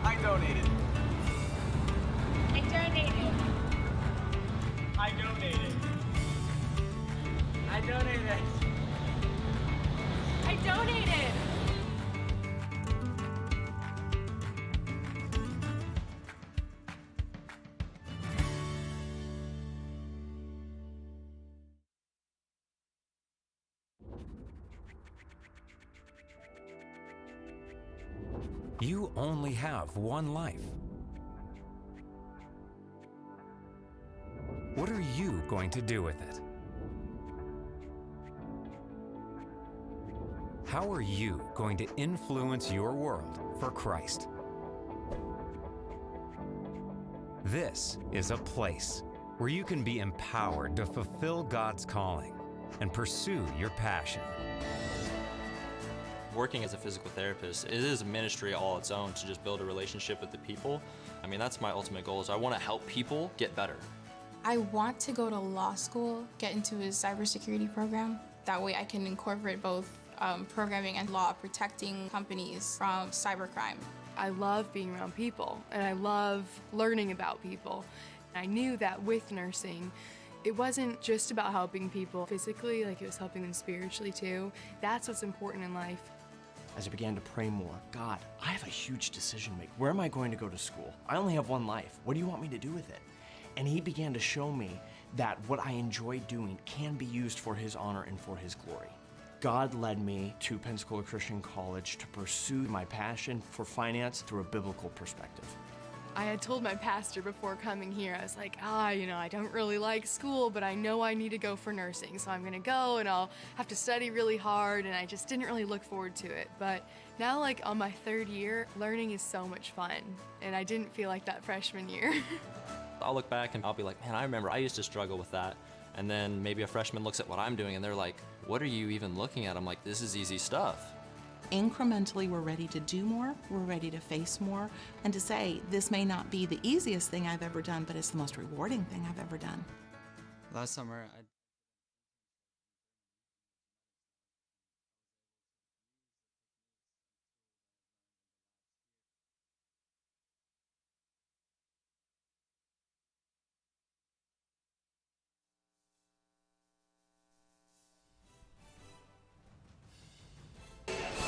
I donated. I donated. I donated. I donated. I donated. You only have one life. What are you going to do with it? How are you going to influence your world for Christ? This is a place where you can be empowered to fulfill God's calling and pursue your passion. Working as a physical therapist, it is a ministry all its own to just build a relationship with the people. I mean, that's my ultimate goal, is I want to help people get better. I want to go to law school, get into a cybersecurity program. That way I can incorporate both programming and law, protecting companies from cybercrime. I love being around people, and I love learning about people. I knew that with nursing, it wasn't just about helping people physically, like it was helping them spiritually too. That's what's important in life. As I began to pray more, God, I have a huge decision to make. Where am I going to go to school? I only have one life. What do you want me to do with it? And he began to show me that what I enjoy doing can be used for his honor and for his glory. God led me to Pensacola Christian College to pursue my passion for finance through a biblical perspective. I had told my pastor before coming here, I was like, I don't really like school, but I know I need to go for nursing. So I'm gonna go and I'll have to study really hard, and I just didn't really look forward to it. But now, like on my third year, learning is so much fun. And I didn't feel like that freshman year. I'll look back and I'll be like, man, I remember I used to struggle with that. And then maybe a freshman looks at what I'm doing and they're like, what are you even looking at? I'm like, this is easy stuff. Incrementally, we're ready to do more, we're ready to face more, and to say, this may not be the easiest thing I've ever done, but it's the most rewarding thing I've ever done. Last summer, I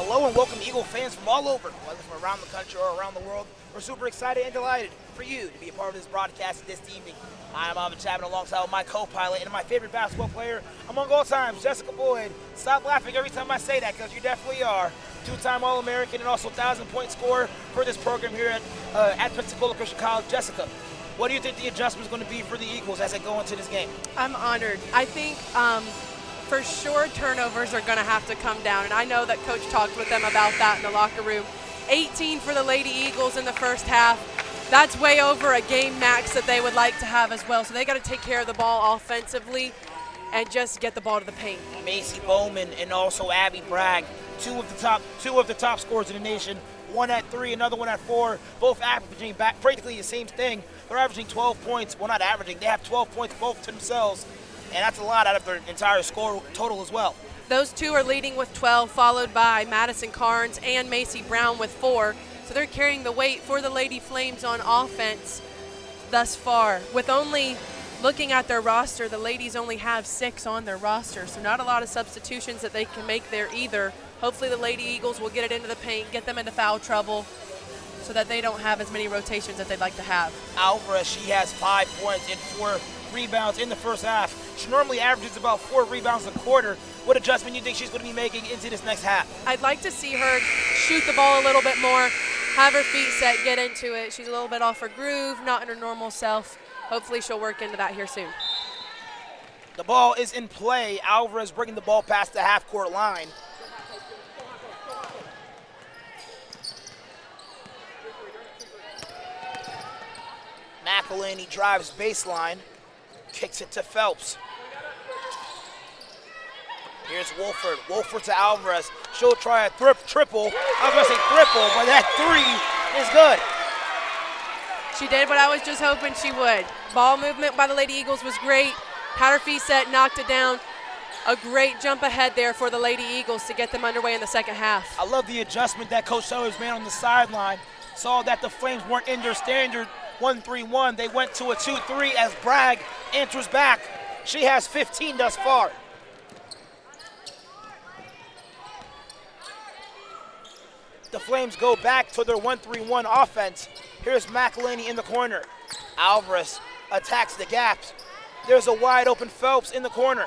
Hello and welcome Eagle fans from all over, whether from around the country or around the world. We're super excited and delighted for you to be a part of this broadcast this evening. I'm Alvin Chapman alongside my co-pilot and my favorite basketball player among all times, Jessica Boyd. Stop laughing every time I say that because you definitely are. Two-time All-American and also 1,000-point scorer for this program here at Pensacola Christian College. Jessica, what do you think the adjustment is going to be for the Eagles as they go into this game? I'm honored. I think for sure turnovers are going to have to come down, and I know that Coach talked with them about that in the locker room. 18 for the Lady Eagles in the first half. That's way over a game max that they would like to have as well. So they got to take care of the ball offensively and just get the ball to the paint. Macy Bowman and also Abby Bragg, two of the top scorers in the nation. One at 3, another one at 4, both averaging back practically the same thing. They're averaging 12 points. Well, not averaging. They have 12 points both to themselves, and that's a lot out of their entire score total as well. Those two are leading with 12, followed by Madison Carnes and Macy Brown with 4. So they're carrying the weight for the Lady Flames on offense thus far. With only looking at their roster, the ladies only have 6 on their roster, so not a lot of substitutions that they can make there either. Hopefully the Lady Eagles will get it into the paint, get them into foul trouble, so that they don't have as many rotations that they'd like to have. Alvarez, she has 5 points and 4 rebounds in the first half. She normally averages about 4 rebounds a quarter. What adjustment do you think she's going to be making into this next half? I'd like to see her shoot the ball a little bit more, have her feet set, get into it. She's a little bit off her groove, not in her normal self. Hopefully she'll work into that here soon. The ball is in play. Alvarez bringing the ball past the half-court line. McElhaney drives baseline, kicks it to Phelps. Here's Wolford. Wolford to Alvarez. She'll try a triple. I was going to say triple, but that 3 is good. She did what I was just hoping she would. Ball movement by the Lady Eagles was great. Had her feet set, knocked it down. A great jump ahead there for the Lady Eagles to get them underway in the second half. I love the adjustment that Coach Sellers made on the sideline. Saw that the Flames weren't in their standard 1-3-1. They went to a 2-3 as Bragg enters back. She has 15 thus far. The Flames go back to their 1-3-1 offense. Here's McElhaney in the corner. Alvarez attacks the gaps. There's a wide open Phelps in the corner.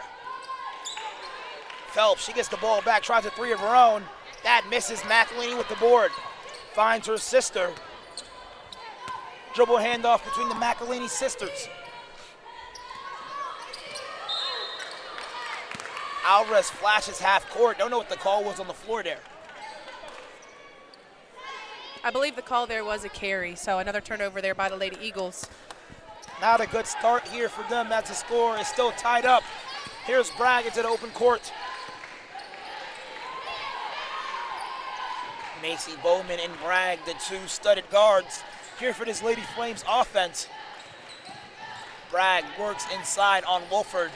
Phelps, she gets the ball back, tries a 3 of her own. That misses. McElhaney with the board. Finds her sister. Dribble handoff between the McElhaney sisters. Alvarez flashes half court. Don't know what the call was on the floor there. I believe the call there was a carry, so another turnover there by the Lady Eagles. Not a good start here for them as the score is still tied up. Here's Bragg into the open court. Macy Bowman and Bragg, the 2 studded guards, here for this Lady Flames offense. Bragg works inside on Wolford.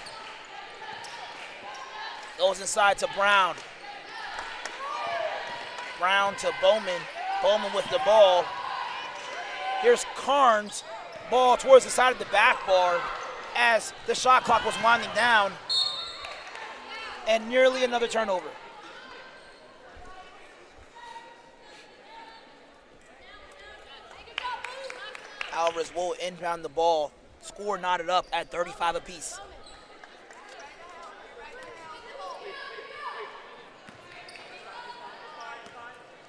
Goes inside to Brown. Brown to Bowman. Bowman with the ball. Here's Carnes. Ball towards the side of the back bar as the shot clock was winding down. And nearly another turnover. Alvarez will inbound the ball. Score knotted up at 35 apiece.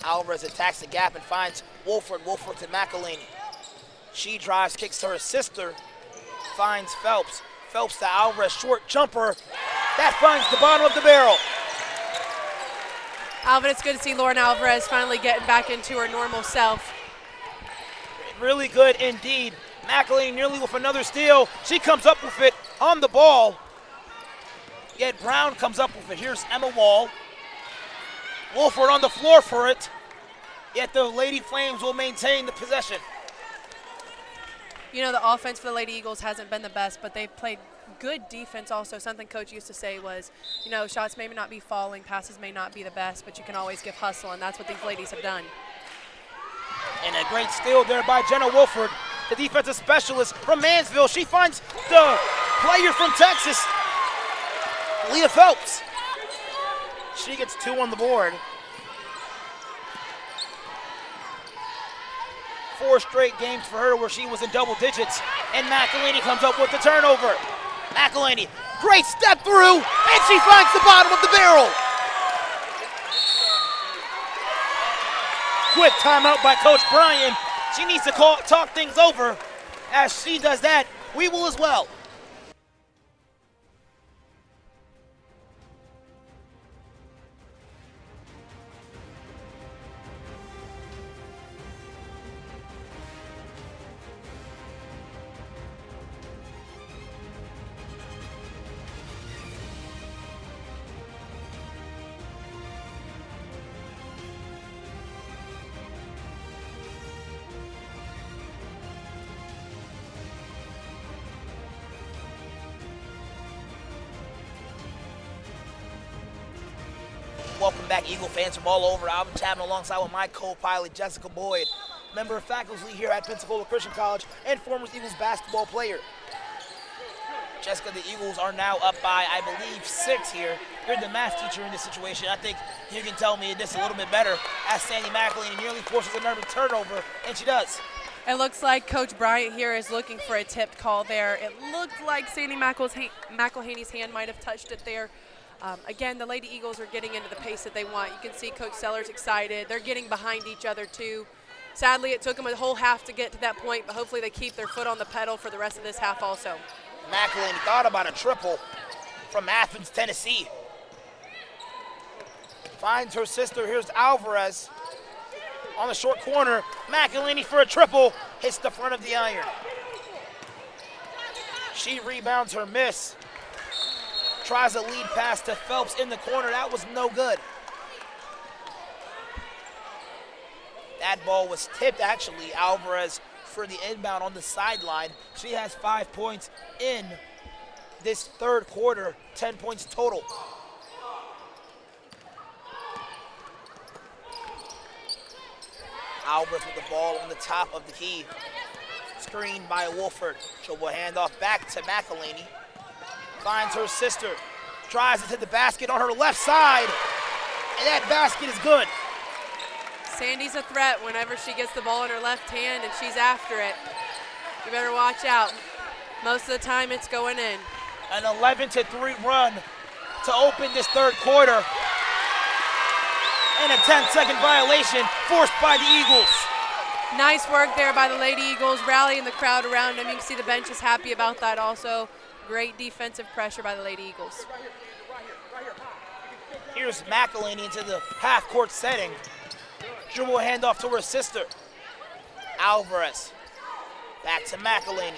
Alvarez attacks the gap and finds Wolford. Wolford to McElhaney. She drives, kicks to her sister, finds Phelps. Phelps to Alvarez, short jumper. That finds the bottom of the barrel. Alvin, it's good to see Lauren Alvarez finally getting back into her normal self. Really good indeed. McElhaney nearly with another steal. She comes up with it on the ball. Yet Brown comes up with it. Here's Emma Wall. Wolford on the floor for it. Yet the Lady Flames will maintain the possession. You know, the offense for the Lady Eagles hasn't been the best, but they've played good defense also. Something Coach used to say was, you know, shots may not be falling, passes may not be the best, but you can always give hustle, and that's what these ladies have done. And a great steal there by Jenna Wolford, the defensive specialist from Mansville. She finds the player from Texas, Leah Phelps. She gets 2 on the board. 4 straight games for her where she was in double digits, and McElhaney comes up with the turnover. McElhaney, great step through, and she finds the bottom of the barrel. Quick timeout by Coach Bryan. She needs to talk things over. As she does that, we will as well. Welcome back, Eagle fans from all over. I'm chatting alongside with my co-pilot, Jessica Boyd, member of faculty here at Pensacola Christian College and former Eagles basketball player. Jessica, the Eagles are now up by, I believe, 6 here. You're the math teacher in this situation. I think you can tell me this a little bit better, as Sandy McElhaney nearly forces another turnover, and she does. It looks like Coach Bryant here is looking for a tipped call there. It looked like Sandy McElhaney's hand might have touched it there. Again, the Lady Eagles are getting into the pace that they want. You can see Coach Sellers excited. They're getting behind each other too. Sadly, it took them a whole half to get to that point, but hopefully they keep their foot on the pedal for the rest of this half also. McElhaney thought about a triple from Athens, Tennessee. Finds her sister. Here's Alvarez on the short corner. McElhaney for a triple. Hits the front of the iron. She rebounds her miss. Tries a lead pass to Phelps in the corner. That was no good. That ball was tipped, actually. Alvarez for the inbound on the sideline. She has 5 points in this third quarter, 10 points total. Alvarez with the ball on the top of the key. Screened by Wolford. She'll hand off back to McElhaney. Finds her sister, drives into the basket on her left side, and that basket is good. Sandy's a threat whenever she gets the ball in her left hand and she's after it. You better watch out. Most of the time it's going in. An 11-3 run to open this third quarter. And a 10-second violation forced by the Eagles. Nice work there by the Lady Eagles, rallying the crowd around them. You can see the bench is happy about that also. Great defensive pressure by the Lady Eagles. Here's McElhaney into the half-court setting. Dribble handoff to her sister. Alvarez. Back to McElhaney.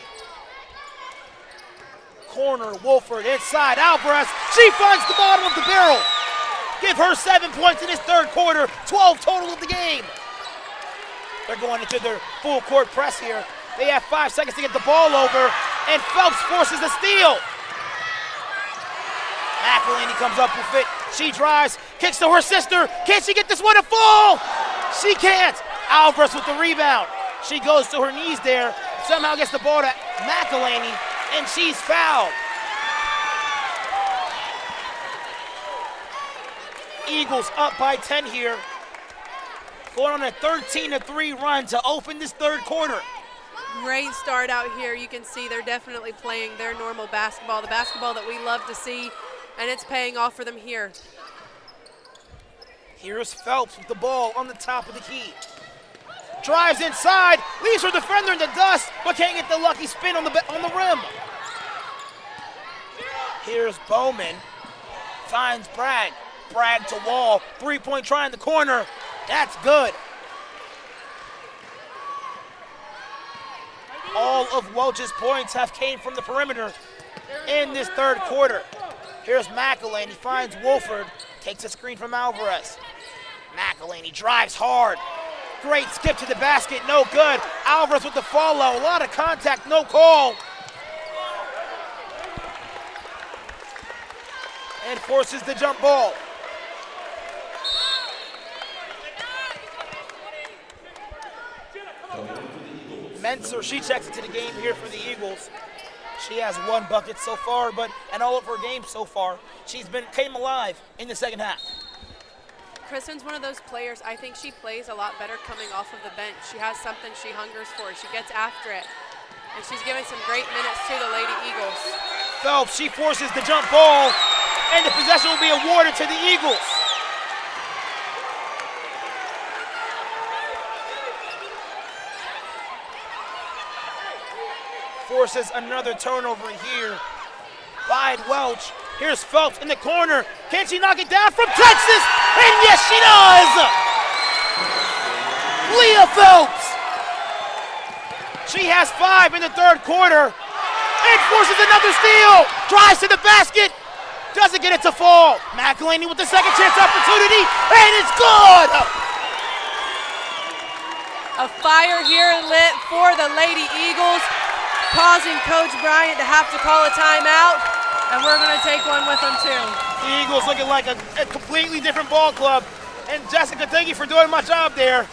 Corner, Wolford inside. Alvarez. She finds the bottom of the barrel. Give her 7 points in this third quarter. 12 total of the game. They're going into their full court press here. They have 5 seconds to get the ball over, and Phelps forces the steal. McElhaney comes up with it. She drives, kicks to her sister. Can she get this one to fall? She can't. Alvarez with the rebound. She goes to her knees there, somehow gets the ball to McElhaney, and she's fouled. Eagles up by 10 here. Going on a 13-3 run to open this third quarter. Great start out here. You can see they're definitely playing their normal basketball, the basketball that we love to see, and it's paying off for them here. Here's Phelps with the ball on the top of the key. Drives inside, leaves her defender in the dust, but can't get the lucky spin on the rim. Here's Bowman, finds Bragg. Bragg to Wall, three-point try in the corner. That's good. All of Welch's points have came from the perimeter in this third quarter. Here's McElhaney, finds Wolford, takes a screen from Alvarez. McElhaney drives hard. Great skip to the basket, no good. Alvarez with the follow, a lot of contact, no call. And forces the jump ball. Menser, she checks into the game here for the Eagles. She has 1 bucket so far, but in all of her games so far, she's came alive in the second half. Kristen's one of those players, I think she plays a lot better coming off of the bench. She has something she hungers for. She gets after it. And she's giving some great minutes to the Lady Eagles. Phelps, she forces the jump ball, and the possession will be awarded to the Eagles. Forces another turnover here by Welch. Here's Phelps in the corner. Can she knock it down from Texas? And yes, she does! Leah Phelps! She has 5 in the third quarter and forces another steal. Drives to the basket. Doesn't get it to fall. McElhaney with the second chance opportunity, and it's good! A fire here lit for the Lady Eagles, causing Coach Bryant to have to call a timeout, and we're going to take one with him too. The Eagles looking like a completely different ball club. And Jessica, thank you for doing my job there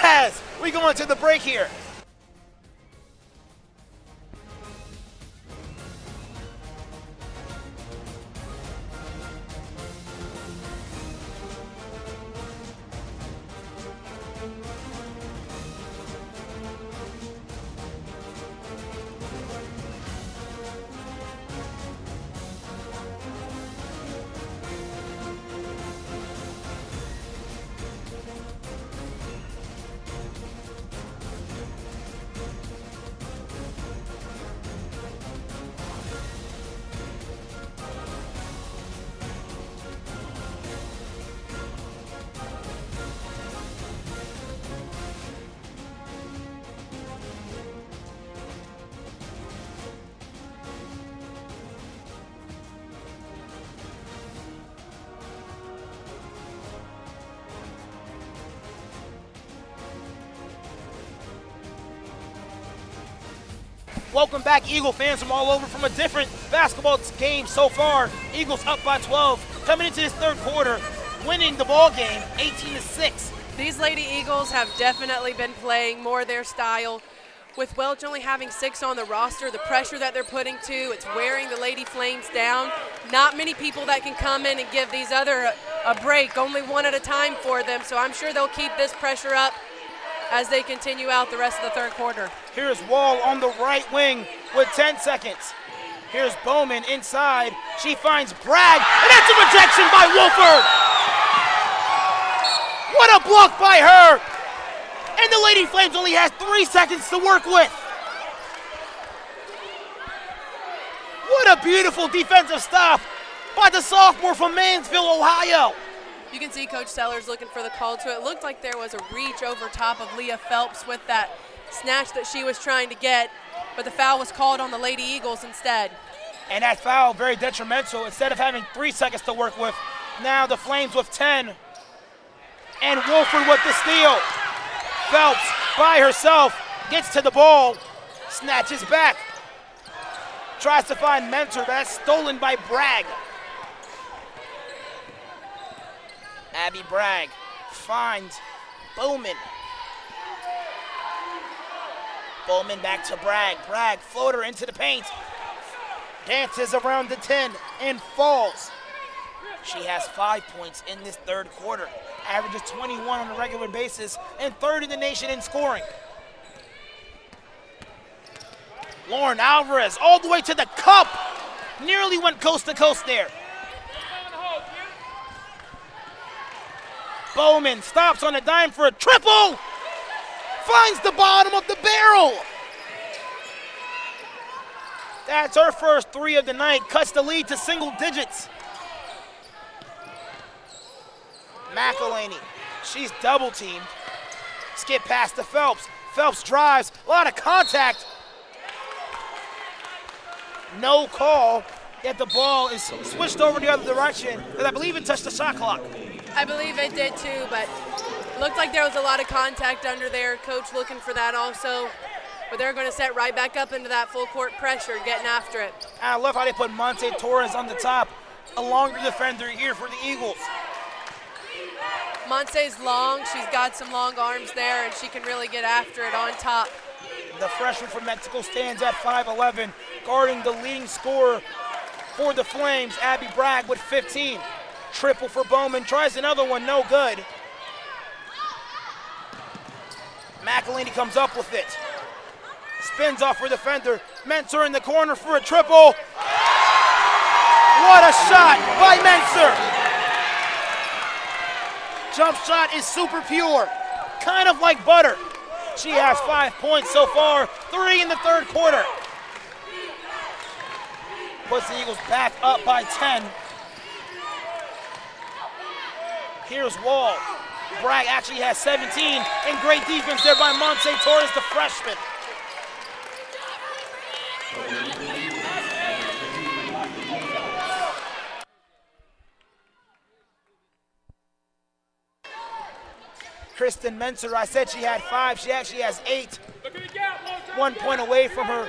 as we go into the break here. Welcome back, Eagle fans from all over from a different basketball game so far. Eagles up by 12, coming into this third quarter, winning the ball game 18-6. These Lady Eagles have definitely been playing more their style. With Welch only having 6 on the roster, the pressure that they're putting to, it's wearing the Lady Flames down. Not many people that can come in and give these other a break, only one at a time for them, so I'm sure they'll keep this pressure up as they continue out the rest of the third quarter. Here's Wall on the right wing with 10 seconds. Here's Bowman inside. She finds Bragg, and that's a rejection by Wolford. What a block by her. And the Lady Flames only has 3 seconds to work with. What a beautiful defensive stop by the sophomore from Mansfield, Ohio. You can see Coach Sellers looking for the call to it. It looked like there was a reach over top of Leah Phelps with that snatch that she was trying to get, but the foul was called on the Lady Eagles instead. And that foul, very detrimental. Instead of having 3 seconds to work with, now the Flames with 10. And Wolford with the steal. Phelps by herself, gets to the ball, snatches back. Tries to find Mentor, but that's stolen by Bragg. Abby Bragg finds Bowman. Bowman back to Bragg. Bragg, floater into the paint. Dances around the 10 and falls. She has 5 points in this third quarter. Averages 21 on a regular basis and third in the nation in scoring. Lauren Alvarez all the way to the cup. Nearly went coast to coast there. Bowman stops on a dime for a triple. Finds the bottom of the barrel. That's her first 3 of the night. Cuts the lead to single digits. McElhaney, she's double teamed. Skip past to Phelps. Phelps drives, a lot of contact. No call, yet the ball is switched over the other direction, and I believe it touched the shot clock. I believe it did too, but looked like there was a lot of contact under there. Coach looking for that also, but they're going to set right back up into that full court pressure, getting after it. And I love how they put Monte Torres on the top, a longer defender here for the Eagles. Monte's long, she's got some long arms there, and she can really get after it on top. The freshman from Mexico stands at 5'11", guarding the leading scorer for the Flames, Abby Bragg, with 15. Triple for Bowman, tries another one, no good. McElhaney comes up with it. Spins off her defender. Menser in the corner for a triple. What a shot by Menser. Jump shot is super pure, kind of like butter. She has 5 points so far, 3 in the third quarter. Puts the Eagles back up by 10. Here's Wall. Bragg actually has 17, and great defense there by Monse Torres, the freshman. Kristen Menser, I said she had 5, she actually has 8. 1 point away from her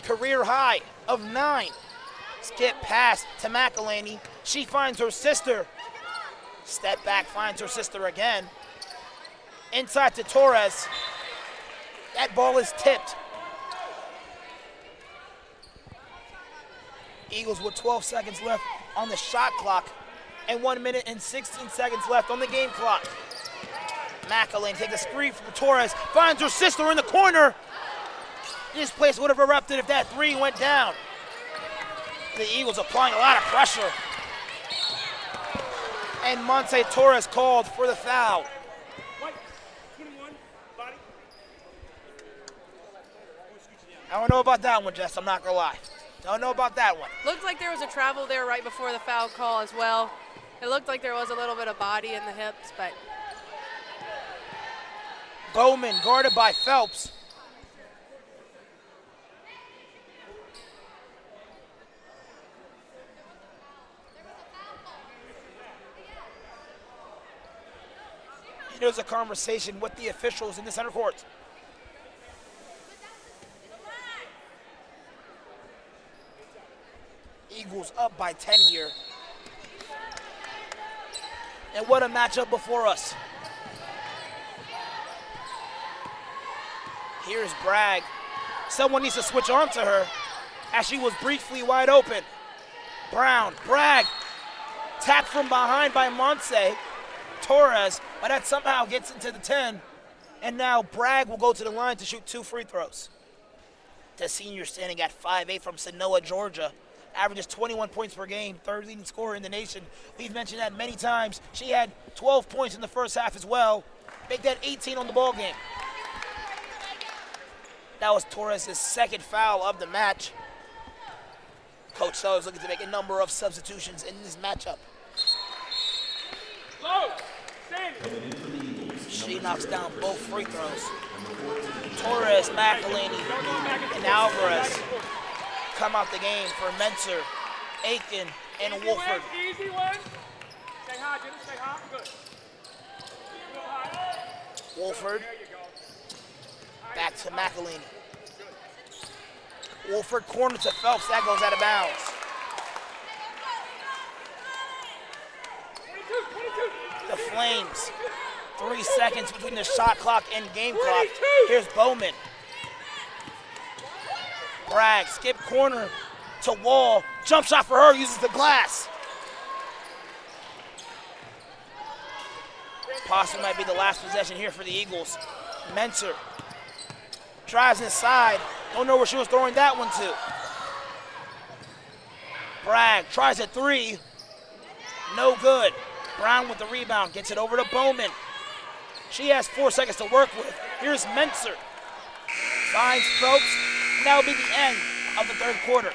career high of 9. Skip pass to McElhaney. She finds her sister. Step back, finds her sister again. Inside to Torres. That ball is tipped. Eagles with 12 seconds left on the shot clock and 1 minute and 16 seconds left on the game clock. McElhaney takes a screen from Torres, finds her sister in the corner. This place would have erupted if that 3 went down. The Eagles applying a lot of pressure. And Monse Torres called for the foul. I don't know about that one, Jess, I'm not gonna lie. Don't know about that one. Looked like there was a travel there right before the foul call as well. It looked like there was a little bit of body in the hips, but. Bowman guarded by Phelps. Here's a conversation with the officials in the center court. Eagles up by 10 here. And what a matchup before us. Here's Bragg. Someone needs to switch on to her as she was briefly wide open. Brown, Bragg, tapped from behind by Monse Torres, but that somehow gets into the 10. And now Bragg will go to the line to shoot 2 free throws. The senior standing at 5'8" from Sanoa, Georgia. Averages 21 points per game, third leading scorer in the nation. We've mentioned that many times. She had 12 points in the first half as well. Make that 18 on the ball game. That was Torres' second foul of the match. Coach Sellers looking to make a number of substitutions in this matchup. She knocks down both free throws. Torres, McElhaney, and Alvarez come out the game for Menser, Aiken, and Wolford. Easy one. Stay high, Jimmy. Stay high. Good. Wolford. Back to McElhaney. Wolford corner to Phelps. That goes out of bounds. The Flames. 3 seconds between the shot clock and game clock. Here's Bowman. Bragg, skip corner to Wall. Jump shot for her, uses the glass. Possibly might be the last possession here for the Eagles. Menser drives inside. Don't know where she was throwing that one to. Bragg tries a 3. No good. Brown with the rebound, gets it over to Bowman. She has 4 seconds to work with. Here's Menser. Finds Phelps. And that'll be the end of the third quarter.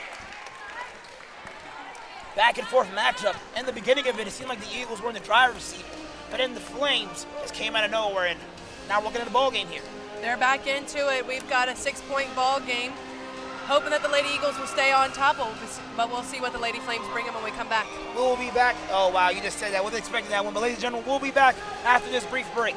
Back and forth matchup. In the beginning of it, it seemed like the Eagles were in the driver's seat. But then the Flames just came out of nowhere, and now we're looking at the ball game here. They're back into it. We've got a 6-point ball game. Hoping that the Lady Eagles will stay on top, but we'll see what the Lady Flames bring them when we come back. We'll be back. Oh, wow, you just said that. Wasn't expecting that one. But ladies and gentlemen, we'll be back after this brief break.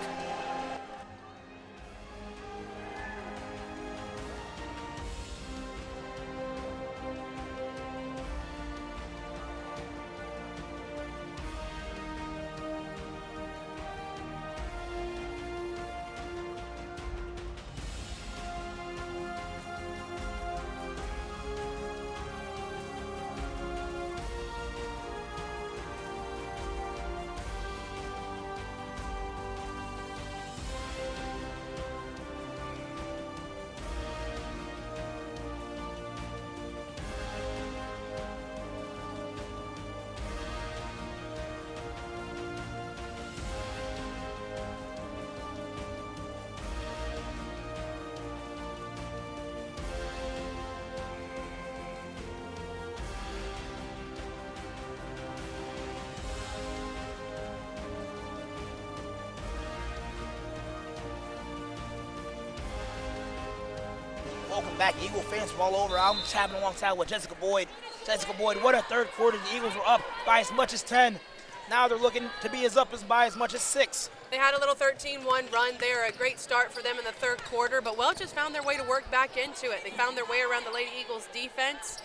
Welcome back, Eagle fans from all over. I'm chatting alongside with Jessica Boyd. Jessica Boyd, what a third quarter. The Eagles were up by as much as 10. Now they're looking to be by as much as 6. They had a little 13-1 run there, a great start for them in the third quarter, but Welch just found their way to work back into it. They found their way around the Lady Eagles defense,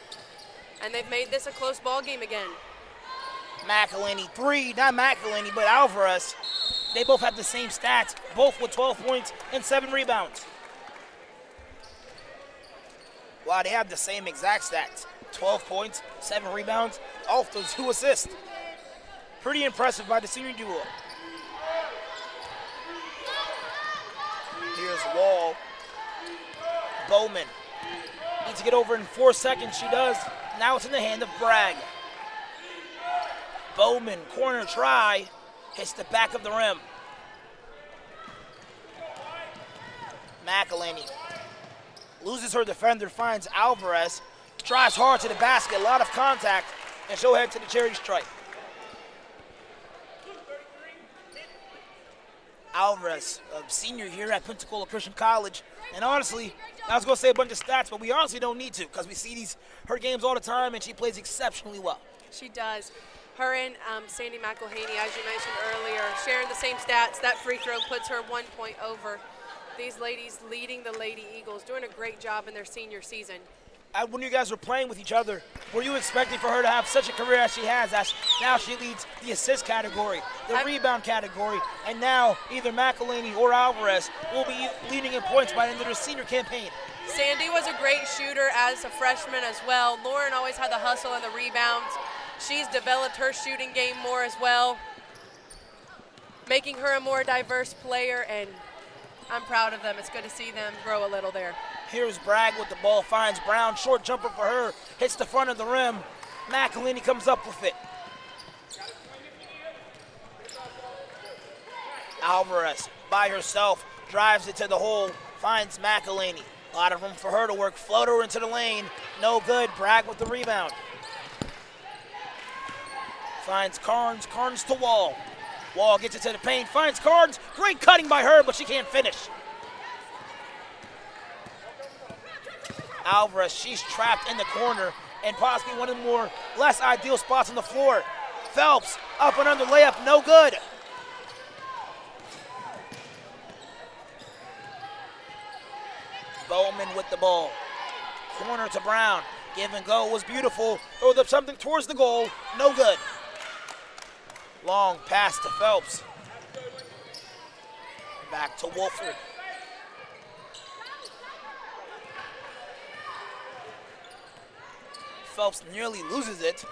and they've made this a close ball game again. McElhaney, 3, not McElhaney, but Alvarez. They both have the same stats, both with 12 points and 7 rebounds. Wow, they have the same exact stats. 12 points, 7 rebounds, also 2 assists. Pretty impressive by the senior duo. Here's Wall. Bowman needs to get over in 4 seconds. She does. Now it's in the hand of Bragg. Bowman, corner try, hits the back of the rim. McElhaney loses her defender, finds Alvarez, drives hard to the basket, a lot of contact, and she'll head to the charity stripe. Alvarez, a senior here at Pensacola Christian College, and honestly, I was going to say a bunch of stats, but we honestly don't need to because we see her games all the time, and she plays exceptionally well. She does. Her and Sandy McElhaney, as you mentioned earlier, sharing the same stats. That free throw puts her 1 point over. These ladies leading the Lady Eagles, doing a great job in their senior season. When you guys were playing with each other, were you expecting for her to have such a career as she has? As now she leads the assist category, the rebound category, and now either McElhaney or Alvarez will be leading in points by the end of their senior campaign. Sandy was a great shooter as a freshman as well. Lauren always had the hustle and the rebounds. She's developed her shooting game more as well, making her a more diverse player, and I'm proud of them. It's good to see them grow a little there. Here's Bragg with the ball, finds Brown, short jumper for her, hits the front of the rim. McElhaney comes up with it. Alvarez by herself, drives it to the hole, finds McElhaney. A lot of room for her to work, floater into the lane, no good. Bragg with the rebound. Finds Carnes, Carnes to Wall. Wall gets it to the paint, finds Carnes, great cutting by her, but she can't finish. Alvarez, she's trapped in the corner and possibly one of the more less ideal spots on the floor. Phelps, up and under layup, no good. Bowman with the ball. Corner to Brown. Give and go was beautiful. Throws up something towards the goal, no good. Long pass to Phelps. Back to Wolford. Phelps nearly loses it.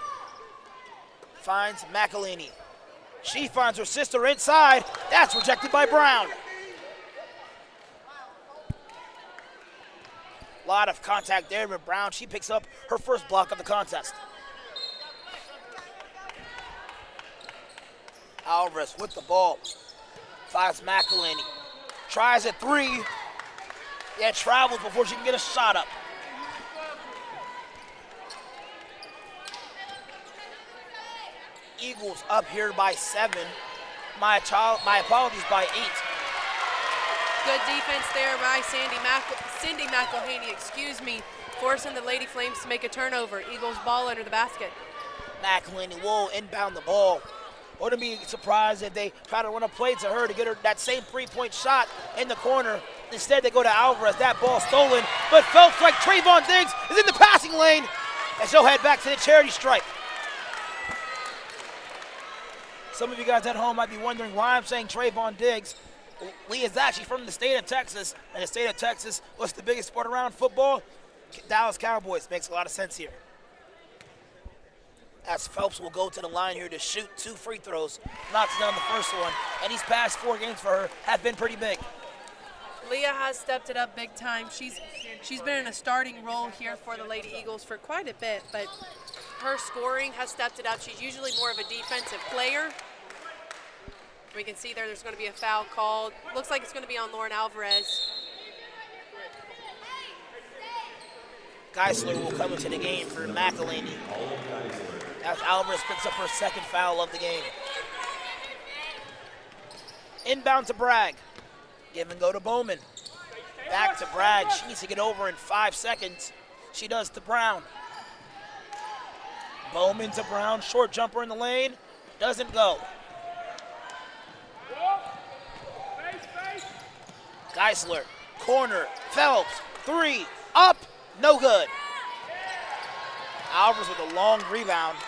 Finds McElhaney. She finds her sister inside. That's rejected by Brown. A lot of contact there with Brown. She picks up her first block of the contest. Alvarez with the ball. Finds McElhaney. Tries a 3. Yeah, travels before she can get a shot up. Eagles up here by 7. My apologies, by 8. Good defense there by Cindy McElhaney, forcing the Lady Flames to make a turnover. Eagles ball under the basket. McElhaney will inbound the ball. Wouldn't be surprised if they try to run a play to her to get her that same 3-point shot in the corner. Instead, they go to Alvarez. That ball stolen, but Phelps, like Trayvon Diggs, is in the passing lane, and she'll head back to the charity stripe. Some of you guys at home might be wondering why I'm saying Trayvon Diggs. Lee is actually from the state of Texas, and the state of Texas, what's the biggest sport around football? Dallas Cowboys. Makes a lot of sense here. As Phelps will go to the line here to shoot 2 free throws. Knocks down the first one, and these past 4 games for her have been pretty big. Leah has stepped it up big time. She's been in a starting role here for the Lady Eagles for quite a bit, but her scoring has stepped it up. She's usually more of a defensive player. We can see there's going to be a foul called. Looks like it's going to be on Lauren Alvarez. Geisler will come into the game for McElhaney. As Alvarez picks up her second foul of the game. Inbound to Bragg. Give and go to Bowman. Back to Bragg. She needs to get over in 5 seconds. She does to Brown. Bowman to Brown. Short jumper in the lane. Doesn't go. Geisler. Corner. Phelps. 3. Up. No good. Alvarez with a long rebound.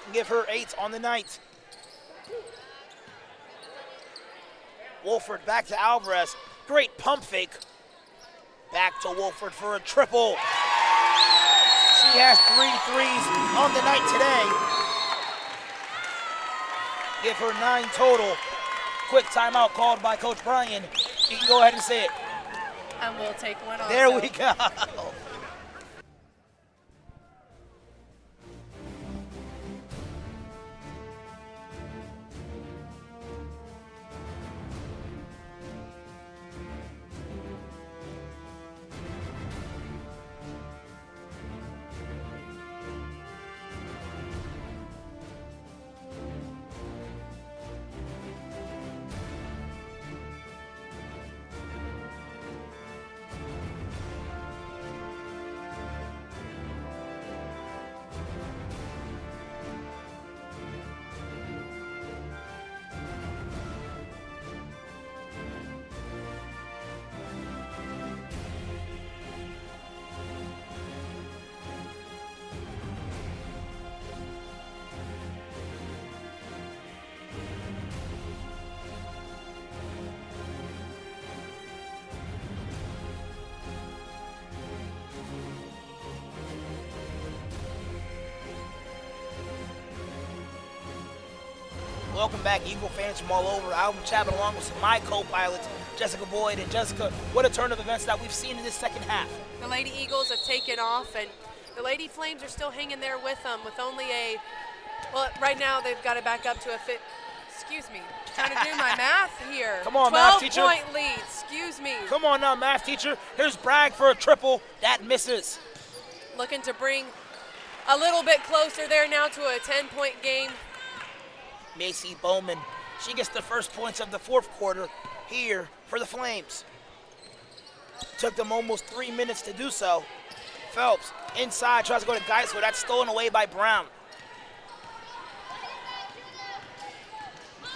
Can give her 8 on the night. Wolford back to Alvarez. Great pump fake. Back to Wolford for a triple. She has 3 threes on the night today. Give her 9 total. Quick timeout called by Coach Bryan. You can go ahead and say it. And we'll take one also. There we go. Welcome back, Eagle fans from all over. I'm chatting along with my co-pilots, Jessica Boyd. And Jessica, what a turn of events that we've seen in this second half. The Lady Eagles have taken off, and the Lady Flames are still hanging there with them with only a, well, right now they've got it back up to a excuse me, trying to do my math here. Come on, math teacher. 12-point lead, excuse me. Come on now, math teacher. Here's Bragg for a triple. That misses. Looking to bring a little bit closer there now to a 10-point game. Macy Bowman, she gets the first points of the fourth quarter here for the Flames. Took them almost 3 minutes to do so. Phelps inside, tries to go to Geisler. That's stolen away by Brown.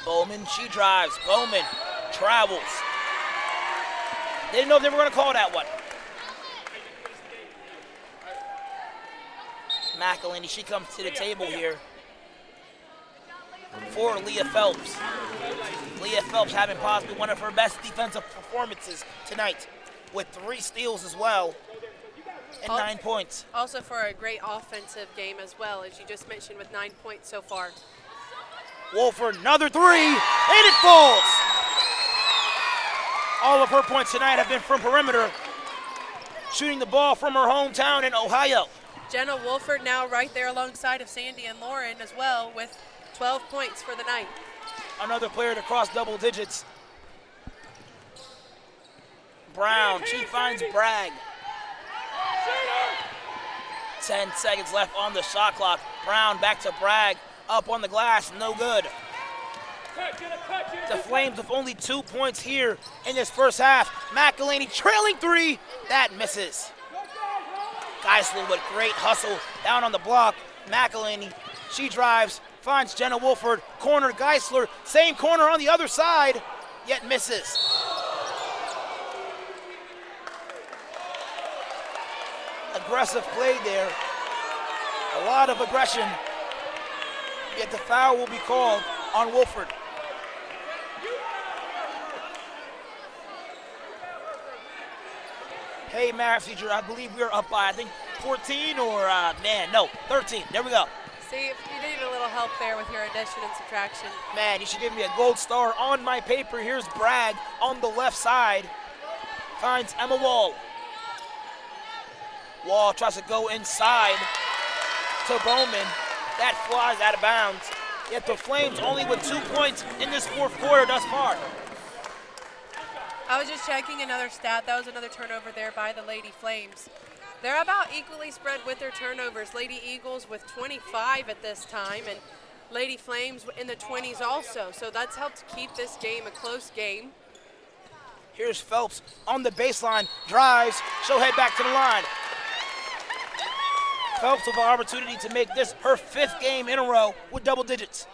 Bowman, she drives. Bowman travels. They didn't know if they were going to call that one. McElhaney, she comes to the table here for Leah Phelps. Leah Phelps having possibly one of her best defensive performances tonight with 3 steals as well and 9 points. Also for a great offensive game as well, as you just mentioned, with 9 points so far. Wolford, another 3, and it falls. All of her points tonight have been from perimeter, shooting the ball from her hometown in Ohio. Jenna Wolford now right there alongside of Sandy and Lauren as well with 12 points for the night. Another player to cross double digits. Brown, she finds Bragg. 10 seconds left on the shot clock. Brown back to Bragg, up on the glass, no good. The Flames with only 2 points here in this first half. McElhaney trailing 3, that misses. Geisler with great hustle down on the block. McElhaney, she drives, finds Jenna Wolford, corner Geisler, same corner on the other side, yet misses. Aggressive play there, a lot of aggression, yet the foul will be called on Wolford. Hey, math teacher, I believe we are up by, 14 or, 13. There we go. See, you need a little help there with your addition and subtraction. Man, you should give me a gold star on my paper. Here's Bragg on the left side. Finds Emma Wall. Wall tries to go inside to Bowman. That flies out of bounds. Yet the Flames only with 2 points in this fourth quarter thus far. I was just checking another stat. That was another turnover there by the Lady Flames. They're about equally spread with their turnovers. Lady Eagles with 25 at this time, and Lady Flames in the 20s also. So that's helped keep this game a close game. Here's Phelps on the baseline, drives, she'll head back to the line. Phelps with an opportunity to make this her 5th game in a row with double digits.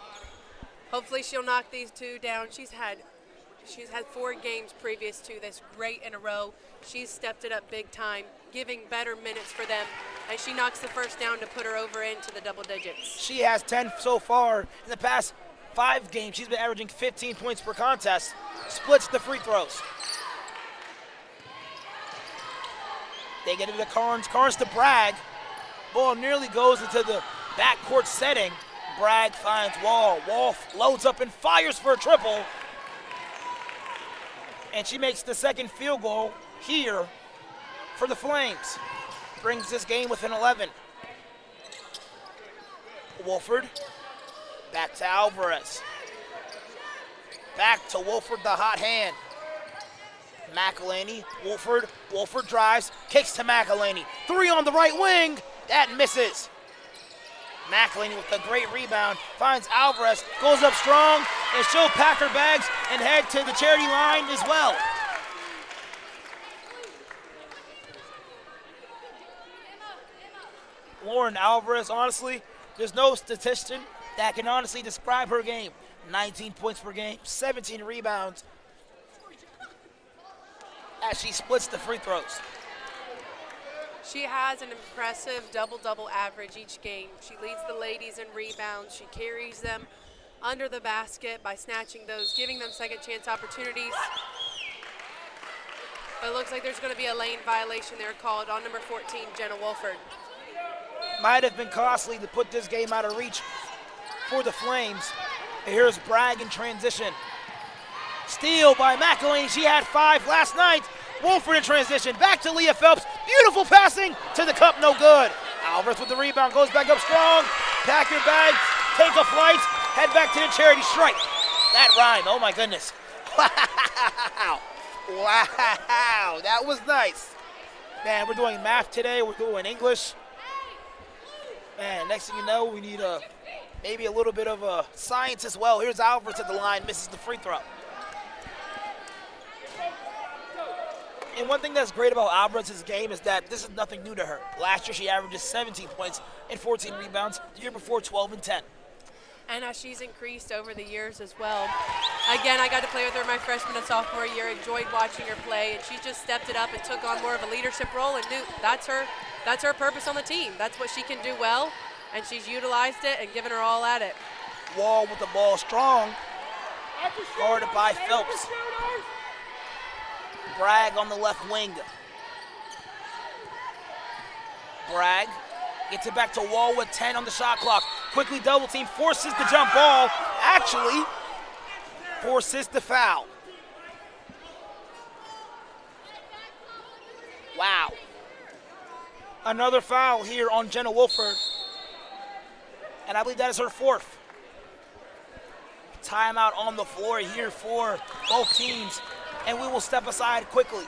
Hopefully she'll knock these two down. She's had 4 games previous to this, great in a row. She's stepped it up big time, giving better minutes for them, and she knocks the first down to put her over into the double digits. She has 10 so far in the past 5 games. She's been averaging 15 points per contest. Splits the free throws. They get it to Carnes. Carnes to Bragg. Ball nearly goes into the backcourt setting. Bragg finds Wall. Wall loads up and fires for a triple. And she makes the second field goal here for the Flames. Brings this game within 11. Wolford, back to Alvarez. Back to Wolford, the hot hand. McElhaney, Wolford drives, kicks to McElhaney. 3 on the right wing, that misses. McElhaney with a great rebound, finds Alvarez, goes up strong, and she'll pack her bags and head to the charity line as well. Lauren Alvarez, honestly, there's no statistician that can honestly describe her game. 19 points per game, 17 rebounds, as she splits the free throws. She has an impressive double-double average each game. She leads the ladies in rebounds. She carries them under the basket by snatching those, giving them second chance opportunities. But it looks like there's going to be a lane violation there called on number 14, Jenna Wolford. Might have been costly to put this game out of reach for the Flames. And here's Bragg in transition. Steal by McElhaney. She had 5 last night. Wolford in transition. Back to Leah Phelps. Beautiful passing to the cup. No good. Alvarez with the rebound. Goes back up strong. Pack your bags. Take a flight. Head back to the charity stripe. That rhyme. Oh, my goodness. Wow. Wow. That was nice. Man, we're doing math today. We're doing English. Man, next thing you know, we need maybe a little bit of science as well. Here's Alvarez at the line. Misses the free throw. And one thing that's great about Alvarez's game is that this is nothing new to her. Last year she averages 17 points and 14 rebounds. The year before, 12 and 10. And as she's increased over the years as well. Again, I got to play with her my freshman and sophomore year, enjoyed watching her play, and she just stepped it up and took on more of a leadership role and knew that's her purpose on the team. That's what she can do well, and she's utilized it and given her all at it. Wall with the ball strong. Guarded by Phelps. Bragg on the left wing. Bragg gets it back to Wall with 10 on the shot clock. Quickly double team, forces the jump ball. Actually, forces the foul. Wow. Another foul here on Jenna Wolford. And I believe that is her 4th. Timeout on the floor here for both teams. And we will step aside quickly.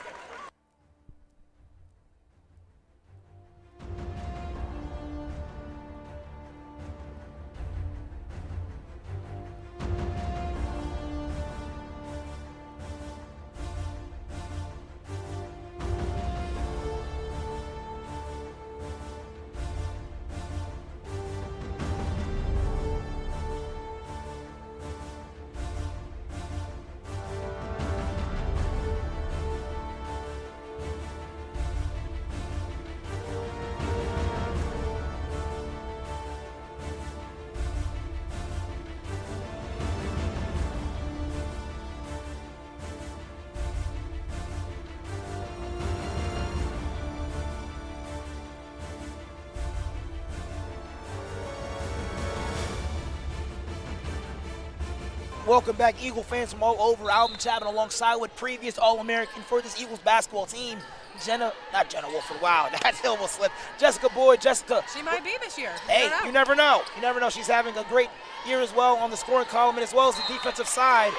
Welcome back, Eagle fans from all over. Alvin Chapman alongside with previous All-American for this Eagles basketball team, not Jenna Wolford, wow, that's almost slipped. Jessica Boyd, She might be this year. Hey, you never know. You never know. She's having a great year as well on the scoring column and as well as the defensive side.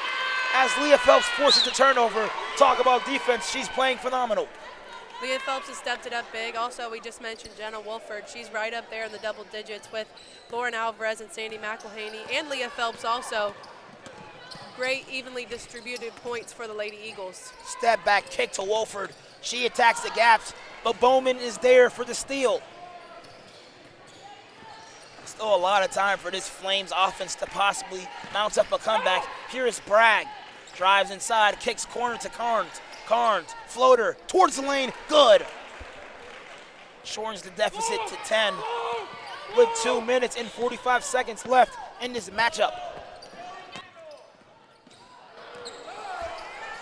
As Leah Phelps forces the turnover, talk about defense, she's playing phenomenal. Leah Phelps has stepped it up big. Also, we just mentioned Jenna Wolford. She's right up there in the double digits with Lauren Alvarez and Sandy McElhaney and Leah Phelps also. Great, evenly distributed points for the Lady Eagles. Step back kick to Wolford. She attacks the gaps, but Bowman is there for the steal. Still a lot of time for this Flames offense to possibly mount up a comeback. Here is Bragg. Drives inside, kicks corner to Carnes. Carnes, floater, towards the lane, good. Shortens the deficit to 10 with 2 minutes and 45 seconds left in this matchup.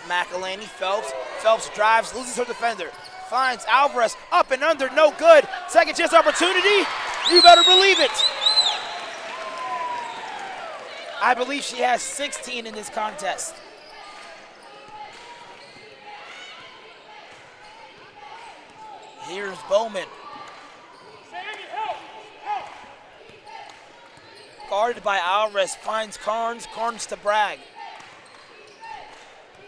McElhaney, Phelps drives, loses her defender. Finds Alvarez, up and under, no good. Second chance opportunity, you better believe it. I believe she has 16 in this contest. Here's Bowman. Guarded by Alvarez, finds Carnes to Bragg.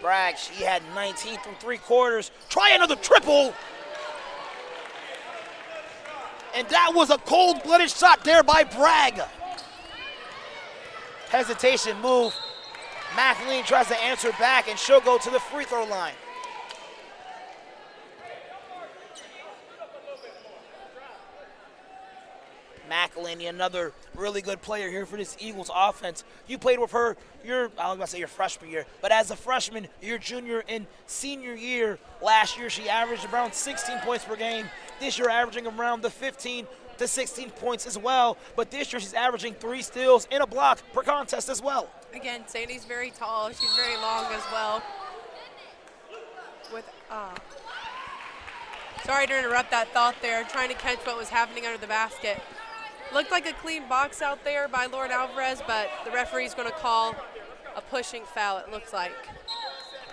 Bragg, she had 19 through 3 quarters. Try another triple. And that was a cold-blooded shot there by Bragg. Hesitation move. McElhaney tries to answer back, and she'll go to the free throw line. McElhaney, another really good player here for this Eagles offense. You played with her I was about to say your freshman year, but as a freshman, your junior and senior year, last year she averaged around 16 points per game. This year averaging around the 15 to 16 points as well, but this year she's averaging 3 steals and a block per contest as well. Again, Sandy's very tall, she's very long as well. Sorry to interrupt that thought there, trying to catch what was happening under the basket. Looked like a clean box out there by Lauren Alvarez, but the referee's going to call a pushing foul, it looks like.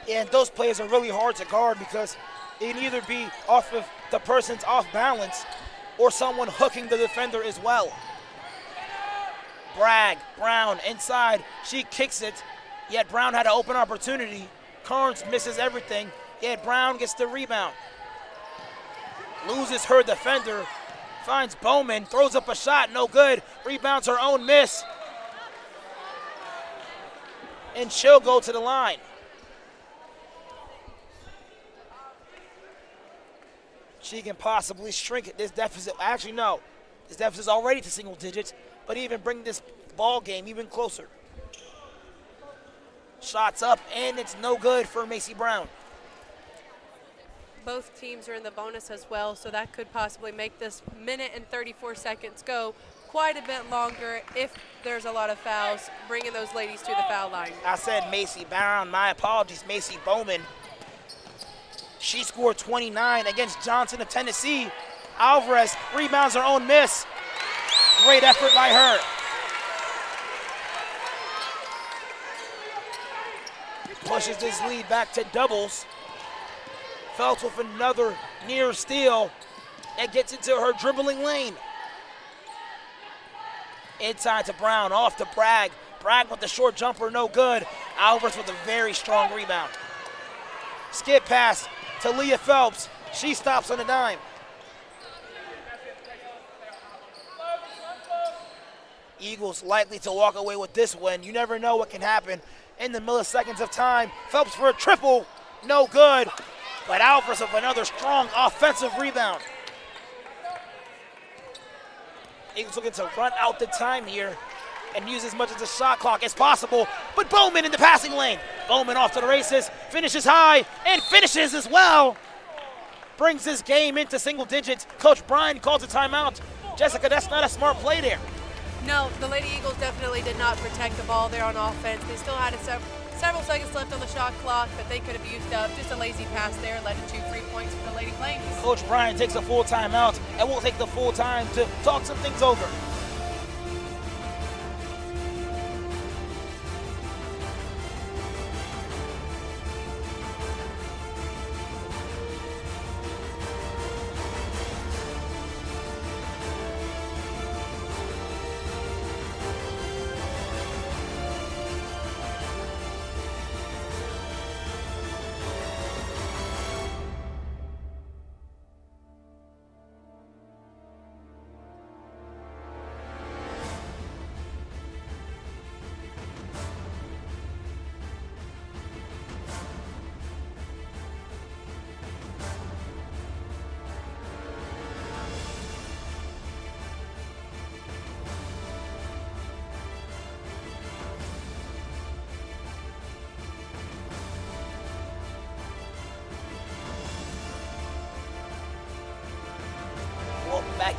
Yeah, and those plays are really hard to guard because it can either be off of the person's off balance or someone hooking the defender as well. Bragg, Brown inside, she kicks it, yet Brown had an open opportunity. Carnes misses everything, yet Brown gets the rebound. Loses her defender. Finds Bowman, throws up a shot, no good. Rebounds her own miss. And she'll go to the line. She can possibly shrink this deficit. Actually, no. This deficit is already to single digits, but even bring this ball game even closer. Shots up, and it's no good for Macy Brown. Both teams are in the bonus as well, so that could possibly make this minute and 34 seconds go quite a bit longer if there's a lot of fouls, bringing those ladies to the foul line. I said Macy Brown, my apologies, Macy Bowman. She scored 29 against Johnson of Tennessee. Alvarez rebounds her own miss. Great effort by her. Pushes this lead back to doubles. Phelps with another near steal and gets into her dribbling lane. Inside to Brown, off to Bragg. Bragg with the short jumper, no good. Alvarez with a very strong rebound. Skip pass to Leah Phelps. She stops on a dime. Eagles likely to walk away with this win. You never know what can happen in the milliseconds of time. Phelps for a triple, no good. But Alvarez with another strong offensive rebound. Eagles looking to run out the time here and use as much of the shot clock as possible. But Bowman in the passing lane. Bowman off to the races, finishes high, and finishes as well. Brings this game into single digits. Coach Bryan calls a timeout. Jessica, that's not a smart play there. No, the Lady Eagles definitely did not protect the ball there on offense. They still had several seconds left on the shot clock that they could have used up. Just a lazy pass there led to 2 free points for the Lady Flames. Coach Bryan takes a full timeout, and we'll take the full time to talk some things over.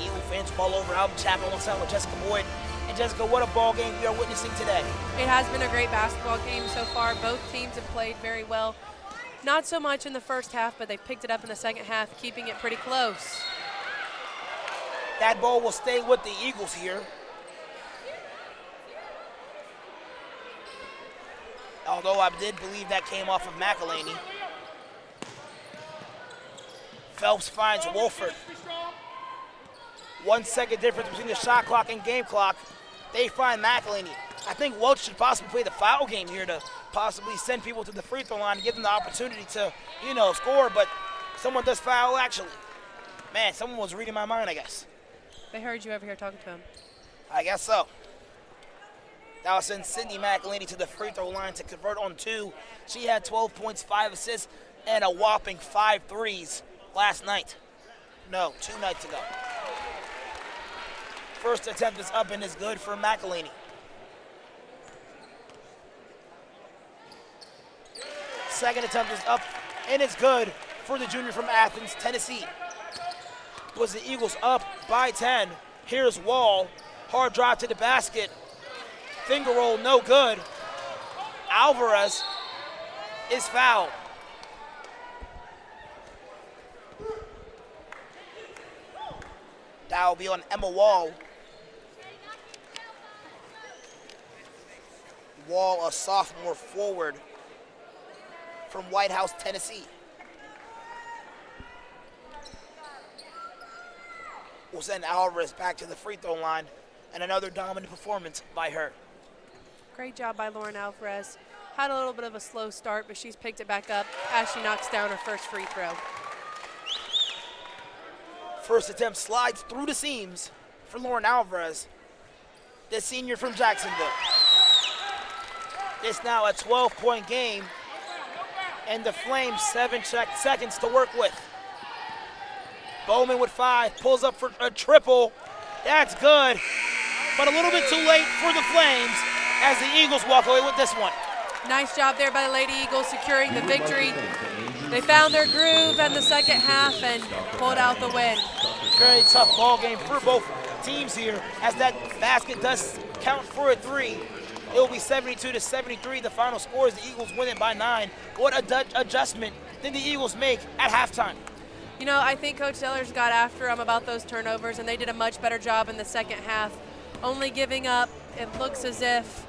Eagle fans from all over. Alvin Chapman alongside with Jessica Boyd. And Jessica, what a ball game we are witnessing today. It has been a great basketball game so far. Both teams have played very well. Not so much in the first half, but they've picked it up in the second half, keeping it pretty close. That ball will stay with the Eagles here. Although I did believe that came off of McElhaney. Phelps finds Wolford. 1 second difference between the shot clock and game clock. They find McElhaney. I think Welch should possibly play the foul game here to possibly send people to the free throw line and give them the opportunity to, score, but someone does foul actually. Man, someone was reading my mind, I guess. They heard you over here talking to him. I guess so. That will send Sydney McElhaney to the free throw line to convert on 2. She had 12 points, 5 assists, and a whopping 5 threes last night. No, 2 nights ago. First attempt is up and is good for McElhaney. Second attempt is up and it's good for the junior from Athens, Tennessee. Was the Eagles up by 10. Here's Wall. Hard drive to the basket. Finger roll, no good. Alvarez is fouled. That will be on Emma Wall. Wall, a sophomore forward from White House, Tennessee. We'll send Alvarez back to the free throw line, and another dominant performance by her. Great job by Lauren Alvarez. Had a little bit of a slow start, but she's picked it back up as she knocks down her first free throw. First attempt slides through the seams for Lauren Alvarez, the senior from Jacksonville. It's now a 12-point game, and the Flames 7 seconds to work with. Bowman with 5, pulls up for a triple. That's good, but a little bit too late for the Flames as the Eagles walk away with this one. Nice job there by the Lady Eagles securing the victory. They found their groove in the second half and pulled out the win. Very tough ball game for both teams here as that basket does count for a 3. It will be 72-73. The final score is the Eagles win it by 9. What adjustment did the Eagles make at halftime? You know, I think Coach Sellers got after them about those turnovers, and they did a much better job in the second half. Only giving up, it looks as if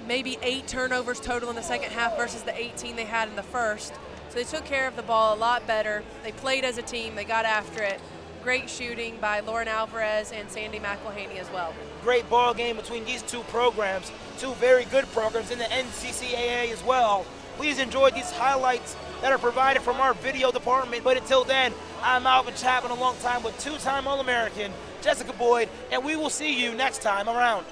maybe 8 turnovers total in the second half versus the 18 they had in the first. So they took care of the ball a lot better. They played as a team. They got after it. Great shooting by Lauren Alvarez and Sandy McElhaney as well. Great ball game between these two programs, two very good programs in the NCCAA as well. Please enjoy these highlights that are provided from our video department. But until then, I'm Alvin Chapman, a long time with 2-time All-American Jessica Boyd, and we will see you next time around.